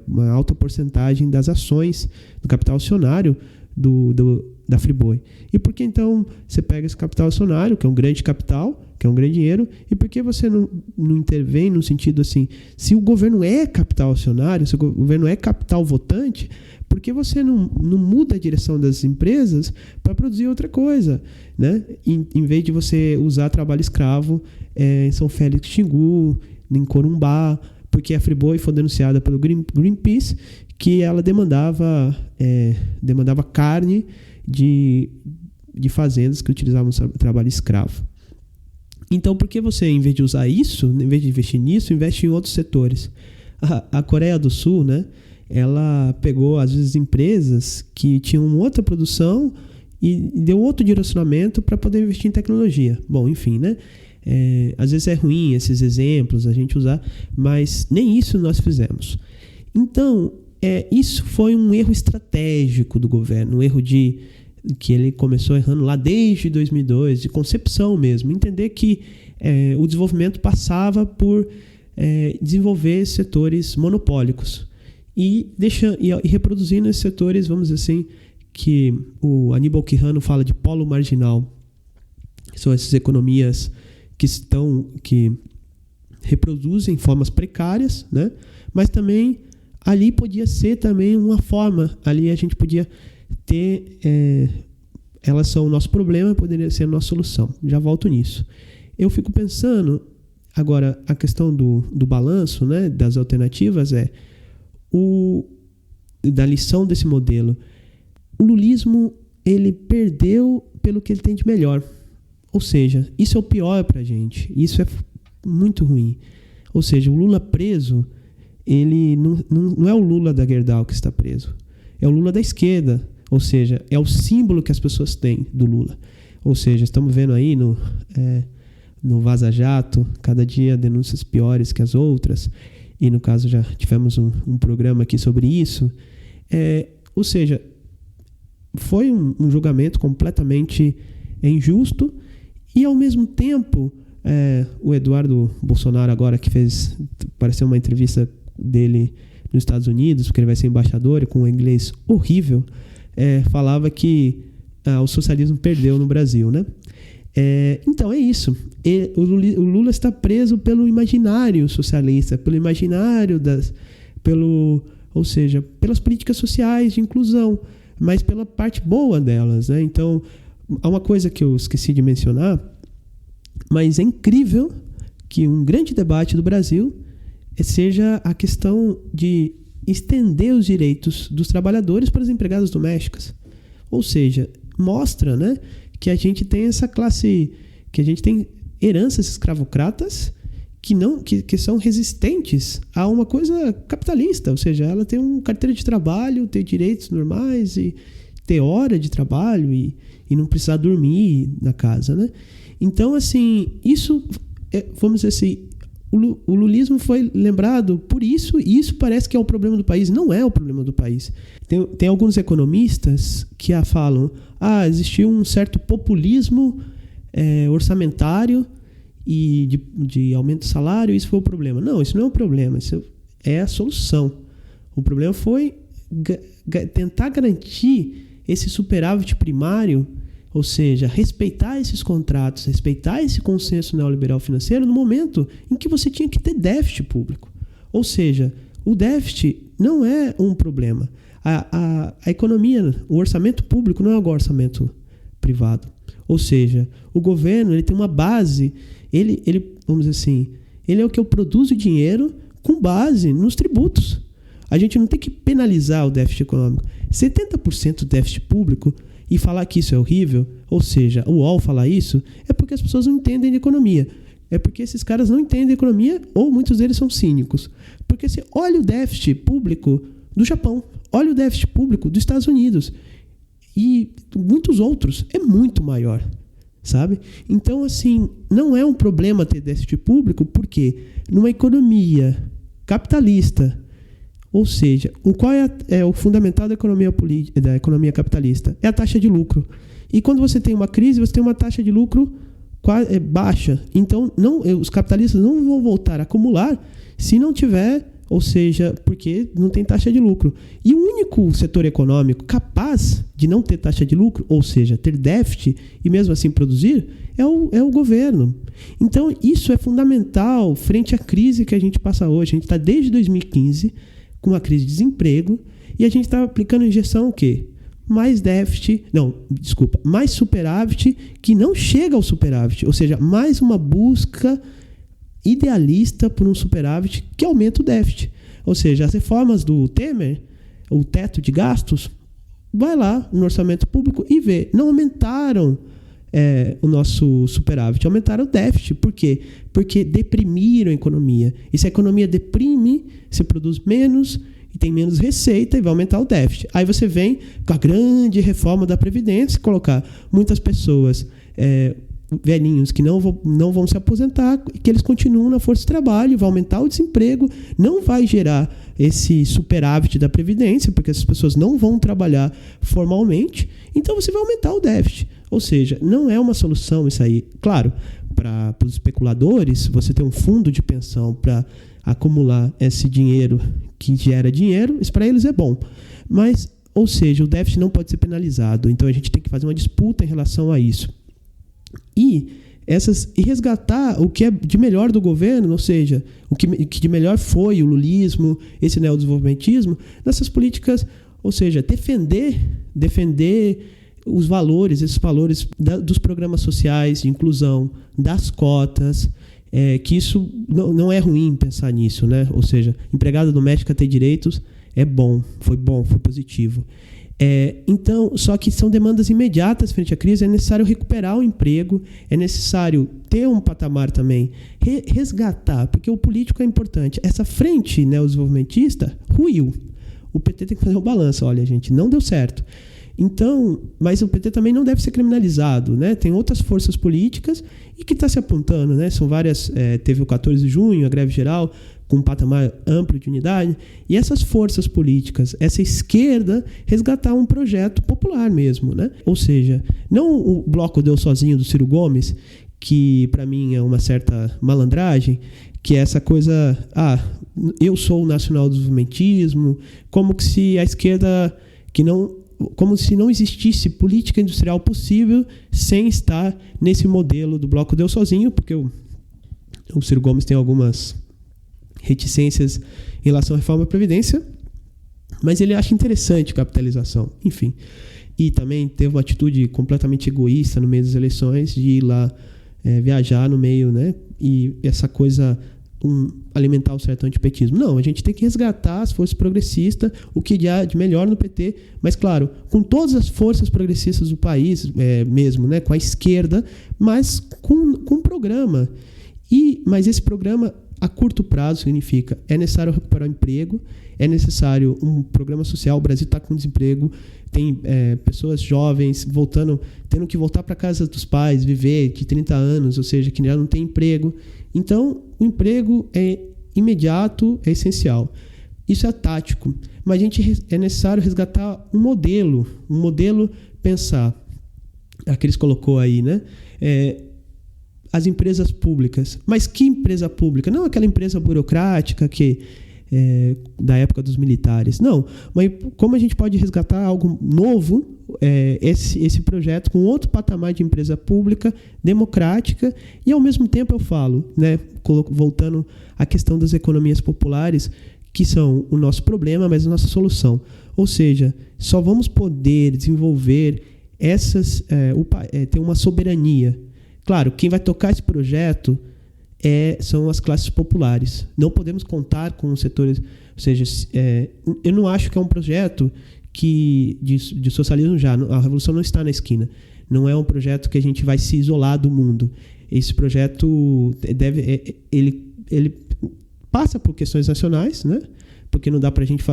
uma alta porcentagem das ações do capital acionário da Friboi. E por que então você pega esse capital acionário, que é um grande capital, que é um grande dinheiro, e por que você não intervém no sentido assim, se o governo é capital acionário, se o governo é capital votante, por que você não muda a direção das empresas para produzir outra coisa, né? Em vez de você usar trabalho escravo em São Félix Xingu, em Corumbá, porque a Friboi foi denunciada pelo Greenpeace que ela demandava carne de fazendas que utilizavam trabalho escravo. Então, por que você, em vez de usar isso, em vez de investir nisso, investe em outros setores? A Coreia do Sul, né? Ela pegou, às vezes, empresas que tinham outra produção e deu outro direcionamento para poder investir em tecnologia. Bom, enfim, né? Às vezes é ruim esses exemplos a gente usar, mas nem isso nós fizemos. Então, isso foi um erro estratégico do governo, um erro que ele começou errando lá desde 2002, de concepção mesmo. Entender que o desenvolvimento passava por desenvolver setores monopólicos e reproduzindo esses setores, vamos dizer assim, que o Aníbal Quijano fala de polo marginal. São essas economias que reproduzem formas precárias, né? Mas também ali podia ser também uma forma, ali a gente podia ter, elas são o nosso problema, poderia ser a nossa solução. Já volto nisso. Eu fico pensando, Agora, a questão do balanço, né, das alternativas da lição desse modelo. O lulismo, ele perdeu pelo que ele tem de melhor. Ou seja, isso é o pior pra gente. Isso é muito ruim. Ou seja, o Lula preso, ele não é o Lula da Gerdau que está preso. É o Lula da esquerda. Ou seja, é o símbolo que as pessoas têm do Lula. Ou seja, estamos vendo aí no Vaza Jato, cada dia denúncias piores que as outras. E no caso já tivemos um programa aqui sobre isso. Ou seja, foi um julgamento completamente injusto. E, ao mesmo tempo, o Eduardo Bolsonaro, agora que pareceu uma entrevista dele nos Estados Unidos, porque ele vai ser embaixador e com um inglês horrível, falava que o socialismo perdeu no Brasil, né? Então, é isso. O Lula está preso pelo imaginário socialista, pelo imaginário ou seja, pelas políticas sociais de inclusão, mas pela parte boa delas, né? Então, há uma coisa que eu esqueci de mencionar, mas é incrível que um grande debate do Brasil seja a questão de estender os direitos dos trabalhadores para as empregadas domésticas. Ou seja, mostra, né, que a gente tem essa classe, que a gente tem heranças escravocratas que são resistentes a uma coisa capitalista. Ou seja, ela tem uma carteira de trabalho, tem direitos normais e ter hora de trabalho e não precisar dormir na casa, né? Então, assim, isso, vamos dizer assim, o lulismo foi lembrado por isso, e isso parece que é o problema do país. Não é o problema do país. Tem alguns economistas que falam, existiu um certo populismo orçamentário e de aumento de salário, isso foi o problema. Não, isso não é o problema, isso é a solução. O problema foi tentar garantir esse superávit primário, ou seja, respeitar esses contratos, respeitar esse consenso neoliberal financeiro no momento em que você tinha que ter déficit público. Ou seja, o déficit não é um problema. A economia, o orçamento público não é igual ao orçamento privado. Ou seja, o governo ele tem uma base, ele, vamos dizer assim, ele é o que eu produzo dinheiro com base nos tributos. A gente não tem que penalizar o déficit econômico. 70% do déficit público e falar que isso é horrível, ou seja, o UOL falar isso, é porque as pessoas não entendem de economia. É porque esses caras não entendem de economia ou muitos deles são cínicos. Porque você olha o déficit público do Japão, olha o déficit público dos Estados Unidos e muitos outros, é muito maior, sabe? Então, assim, não é um problema ter déficit público, porque numa economia capitalista, ou seja, qual é o fundamental da economia capitalista? É a taxa de lucro. E quando você tem uma crise, você tem uma taxa de lucro baixa. Então, os capitalistas não vão voltar a acumular se não tiver, ou seja, porque não tem taxa de lucro. E o único setor econômico capaz de não ter taxa de lucro, ou seja, ter déficit e mesmo assim produzir, é o governo. Então, isso é fundamental frente à crise que a gente passa hoje. A gente está desde 2015 com uma crise de desemprego, e a gente está aplicando injeção o quê? Mais superávit que não chega ao superávit, ou seja, mais uma busca idealista por um superávit que aumenta o déficit. Ou seja, as reformas do Temer, o teto de gastos, vai lá no orçamento público e vê, não aumentaram o nosso superávit, aumentaram o déficit. Por quê? Porque deprimiram a economia. E se a economia deprime, se produz menos e tem menos receita e vai aumentar o déficit. Aí você vem com a grande reforma da Previdência, colocar muitas pessoas, velhinhos, que não vão se aposentar, que eles continuam na força de trabalho, vai aumentar o desemprego, não vai gerar esse superávit da Previdência, porque essas pessoas não vão trabalhar formalmente, então você vai aumentar o déficit. Ou seja, não é uma solução isso aí. Claro, para os especuladores, você tem um fundo de pensão para acumular esse dinheiro que gera dinheiro, isso para eles é bom. Mas, ou seja, o déficit não pode ser penalizado, então a gente tem que fazer uma disputa em relação a isso. E resgatar o que é de melhor do governo, ou seja, o que de melhor foi o lulismo, esse neodesenvolvimentismo, nessas políticas, ou seja, defender os valores, esses valores dos programas sociais de inclusão, das cotas, que isso não é ruim pensar nisso, né? Ou seja, empregada doméstica ter direitos é bom, foi positivo. Então, só que são demandas imediatas frente à crise, é necessário recuperar o emprego, é necessário ter um patamar também, resgatar, porque o político é importante. Essa frente neodesenvolvimentista ruiu. O PT tem que fazer um balanço, olha, gente, não deu certo. Então, mas o PT também não deve ser criminalizado, né? Tem outras forças políticas e que está se apontando, né? São várias, teve o 14 de junho, a greve geral, com um patamar amplo de unidade, e essas forças políticas, essa esquerda, resgatar um projeto popular mesmo, né? Ou seja, não o bloco deu sozinho do Ciro Gomes, que para mim é uma certa malandragem, que é essa coisa, eu sou o nacional-desenvolvimentismo, como se a esquerda, como se não existisse política industrial possível sem estar nesse modelo do bloco deu sozinho, porque o Ciro Gomes tem algumas reticências em relação à reforma da Previdência, mas ele acha interessante capitalização, enfim. E também teve uma atitude completamente egoísta no meio das eleições, de ir lá viajar no meio, né? E essa coisa, alimentar o certo antipetismo. Não, a gente tem que resgatar as forças progressistas, o que há de melhor no PT, mas claro, com todas as forças progressistas do país mesmo, né? Com a esquerda, mas com um programa. Mas esse programa a curto prazo significa é necessário recuperar o emprego, é necessário um programa social. O Brasil está com desemprego, tem pessoas jovens tendo que voltar para a casa dos pais, viver de 30 anos, ou seja, que já não tem emprego. Então, o emprego é imediato, é essencial. Isso é tático, mas é necessário resgatar um modelo, pensar, aqueles colocou aí, né? As empresas públicas. Mas que empresa pública? Não aquela empresa burocrática da época dos militares. Não. Mas como a gente pode resgatar algo novo, esse projeto com outro patamar de empresa pública, democrática, e ao mesmo tempo eu falo, né, voltando à questão das economias populares, que são o nosso problema, mas a nossa solução. Ou seja, só vamos poder desenvolver ter uma soberania. Claro, quem vai tocar esse projeto são as classes populares. Não podemos contar com os setores... Ou seja, eu não acho que é um projeto de socialismo já. A revolução não está na esquina. Não é um projeto que a gente vai se isolar do mundo. Esse projeto ele passa por questões nacionais, né? Porque não dá para a gente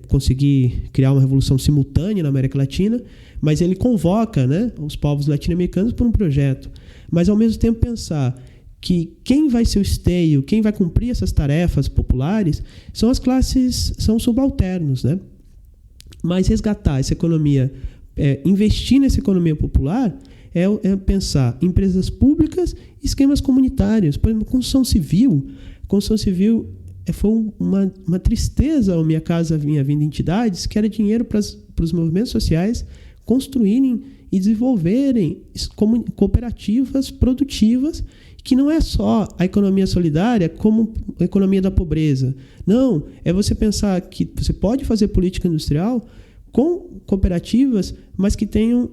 conseguir criar uma revolução simultânea na América Latina, mas ele convoca, né, os povos latino-americanos por um projeto. Mas, ao mesmo tempo, pensar que quem vai ser o esteio, quem vai cumprir essas tarefas populares, são as classes, são os subalternos, né? Mas resgatar essa economia, investir nessa economia popular, é pensar empresas públicas e esquemas comunitários. Por exemplo, construção civil. Construção civil foi uma tristeza ao Minha Casa Minha Vida entidades, que era dinheiro para os movimentos sociais construírem e desenvolverem cooperativas produtivas, que não é só a economia solidária como a economia da pobreza. Não, é você pensar que você pode fazer política industrial com cooperativas, mas que tenham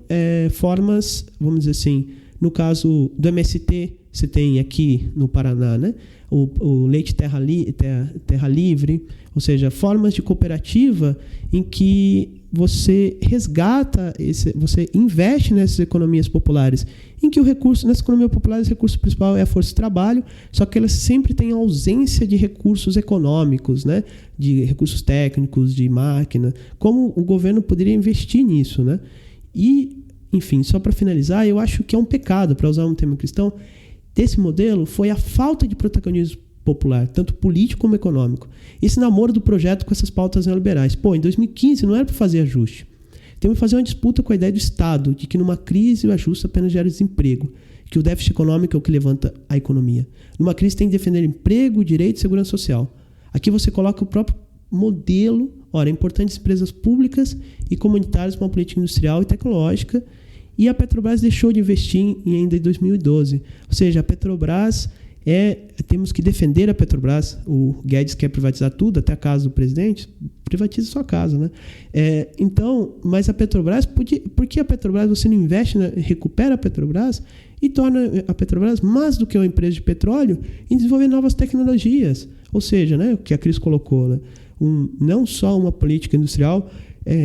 formas, vamos dizer assim, no caso do MST, você tem aqui no Paraná, né? O Leite Terra Livre, ou seja, formas de cooperativa em que você resgata, você investe nessas economias populares, em que nessa economia popular, o recurso principal é a força de trabalho, só que elas sempre têm ausência de recursos econômicos, né? De recursos técnicos, de máquina, como o governo poderia investir nisso, né? E, enfim, só para finalizar, eu acho que é um pecado, para usar um termo cristão, desse modelo foi a falta de protagonismo popular, tanto político como econômico. Esse namoro do projeto com essas pautas neoliberais. Em 2015 não era para fazer ajuste. Temos que fazer uma disputa com a ideia do Estado, de que numa crise o ajuste apenas gera desemprego, que o déficit econômico é o que levanta a economia. Numa crise tem que defender emprego, direito e segurança social. Aqui você coloca o próprio modelo. Ora, é importante as empresas públicas e comunitárias com uma política industrial e tecnológica, e a Petrobras deixou de investir ainda em 2012. Ou seja, a Petrobras temos que defender a Petrobras. O Guedes quer privatizar tudo, até a casa do presidente. Privatiza sua casa, né? Então, mas a Petrobras, por que a Petrobras, você não investe, recupera a Petrobras e torna a Petrobras mais do que uma empresa de petróleo em desenvolver novas tecnologias. Ou seja, né, o que a Cris colocou, né, não só uma política industrial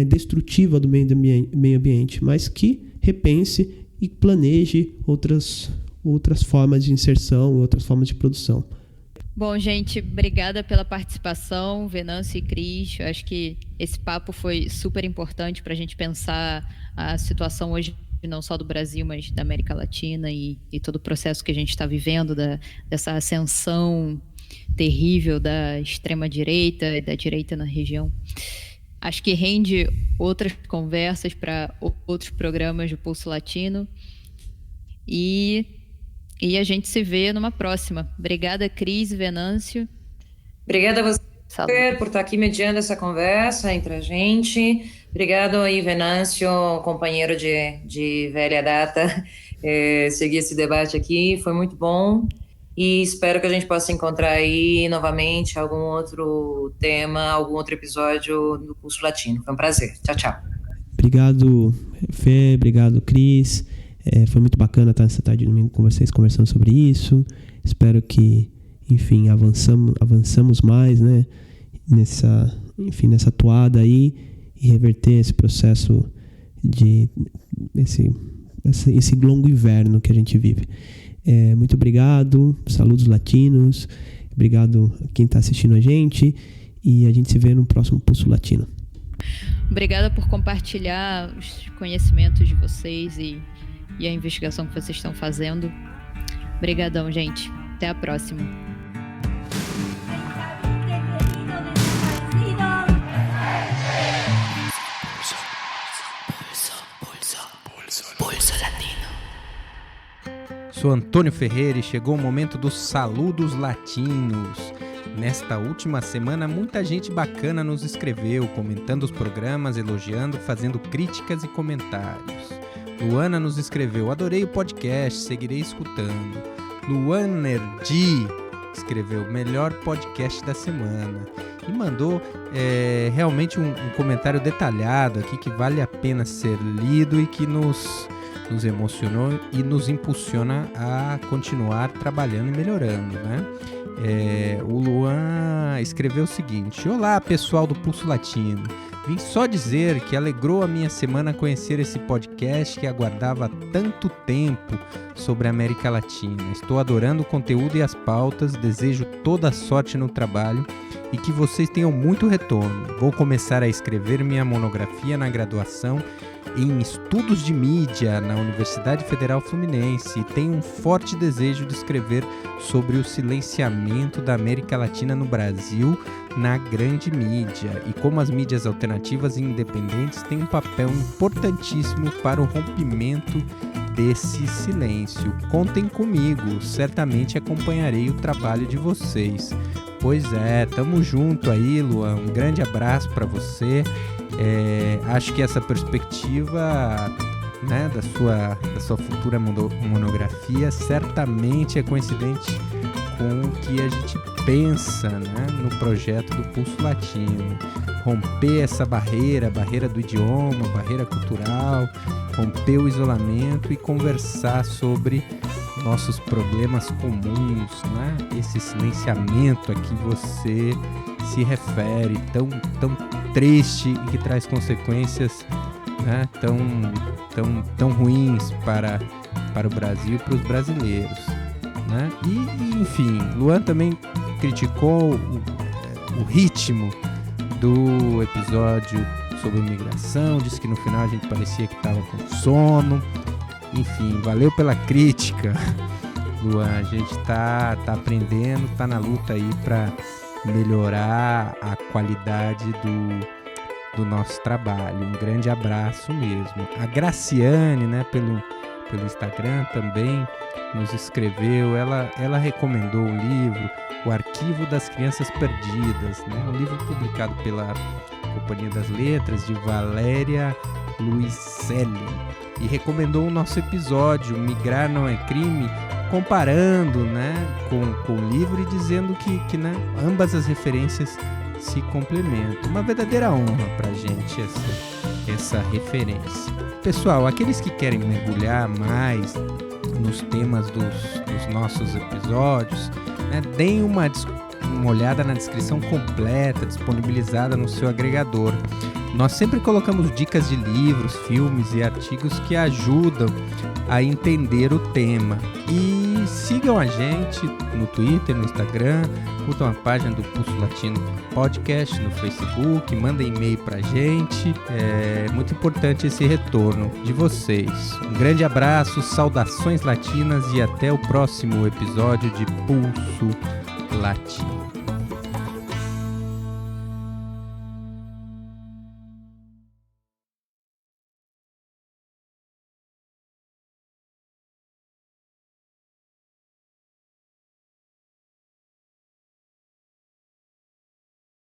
destrutiva do meio ambiente, mas que repense e planeje outras formas de inserção, outras formas de produção. Bom, gente, obrigada pela participação, Venâncio e Cris. Eu acho que esse papo foi super importante para a gente pensar a situação hoje, não só do Brasil, mas da América Latina e todo o processo que a gente está vivendo, dessa ascensão terrível da extrema-direita e da direita na região. Acho que rende outras conversas para outros programas do Pulso Latino. E a gente se vê numa próxima. Obrigada, Cris e Venâncio. Obrigada a você por estar aqui mediando essa conversa entre a gente. Obrigado aí, Venâncio, companheiro de velha data, seguir esse debate aqui. Foi muito bom. E espero que a gente possa encontrar aí novamente algum outro tema, algum outro episódio do Pulso Latino. Foi um prazer. Tchau, tchau. Obrigado, Fê. Obrigado, Cris. Foi muito bacana estar nessa tarde de domingo com vocês conversando sobre isso. Espero que, enfim, avançamos mais, né, nessa toada aí e reverter esse processo esse longo inverno que a gente vive. Muito obrigado, saludos latinos, obrigado a quem está assistindo a gente e a gente se vê no próximo Pulso Latino. Obrigada por compartilhar os conhecimentos de vocês e a investigação que vocês estão fazendo. Obrigadão, gente. Até a próxima. Pulso Latino. Sou Antônio Ferreira e chegou o momento dos saludos latinos. Nesta última semana, muita gente bacana nos escreveu, comentando os programas, elogiando, fazendo críticas e comentários. Luana nos escreveu: adorei o podcast, seguirei escutando. Luaner G escreveu: melhor podcast da semana. E mandou realmente um comentário detalhado aqui que vale a pena ser lido e que nos emocionou e nos impulsiona a continuar trabalhando e melhorando, né? O Luan escreveu o seguinte: olá, pessoal do Pulso Latino. Vim só dizer que alegrou a minha semana conhecer esse podcast que aguardava há tanto tempo sobre a América Latina. Estou adorando o conteúdo e as pautas, desejo toda a sorte no trabalho e que vocês tenham muito retorno. Vou começar a escrever minha monografia na graduação em Estudos de Mídia na Universidade Federal Fluminense e tenho um forte desejo de escrever sobre o silenciamento da América Latina no Brasil na grande mídia e como as mídias alternativas e independentes têm um papel importantíssimo para o rompimento desse silêncio. Contem comigo, certamente acompanharei o trabalho de vocês. Pois tamo junto aí, Luan, um grande abraço para você. Acho que essa perspectiva, né, da sua futura monografia certamente é coincidente com o que a gente pensa, né, no projeto do Pulso Latino. Romper essa barreira do idioma, barreira cultural, romper o isolamento e conversar sobre nossos problemas comuns, né? Esse silenciamento a que você se refere, tão triste e que traz consequências, né, tão ruins para o Brasil e para os brasileiros, né? E enfim, Luan também criticou o ritmo do episódio sobre imigração, disse que no final a gente parecia que estava com sono. Enfim, valeu pela crítica, Luan. A gente tá aprendendo, tá na luta aí para melhorar a qualidade do nosso trabalho. Um grande abraço mesmo. A Graciane, né, pelo Instagram também nos escreveu. Ela recomendou um livro, O Arquivo das Crianças Perdidas, né, um livro publicado pela Companhia das Letras, de Valéria Luiselli, e recomendou o nosso episódio Migrar Não é Crime, comparando, né, com o livro e dizendo que né, ambas as referências se complementam. Uma verdadeira honra pra gente essa referência. Pessoal, aqueles que querem mergulhar mais nos temas dos nossos episódios, né, deem uma olhada na descrição completa, disponibilizada no seu agregador. Nós sempre colocamos dicas de livros, filmes e artigos que ajudam a entender o tema. E sigam a gente no Twitter, no Instagram, curtam a página do Pulso Latino Podcast no Facebook, mandem e-mail pra gente. É muito importante esse retorno de vocês. Um grande abraço, saudações latinas e até o próximo episódio de Pulso Latino.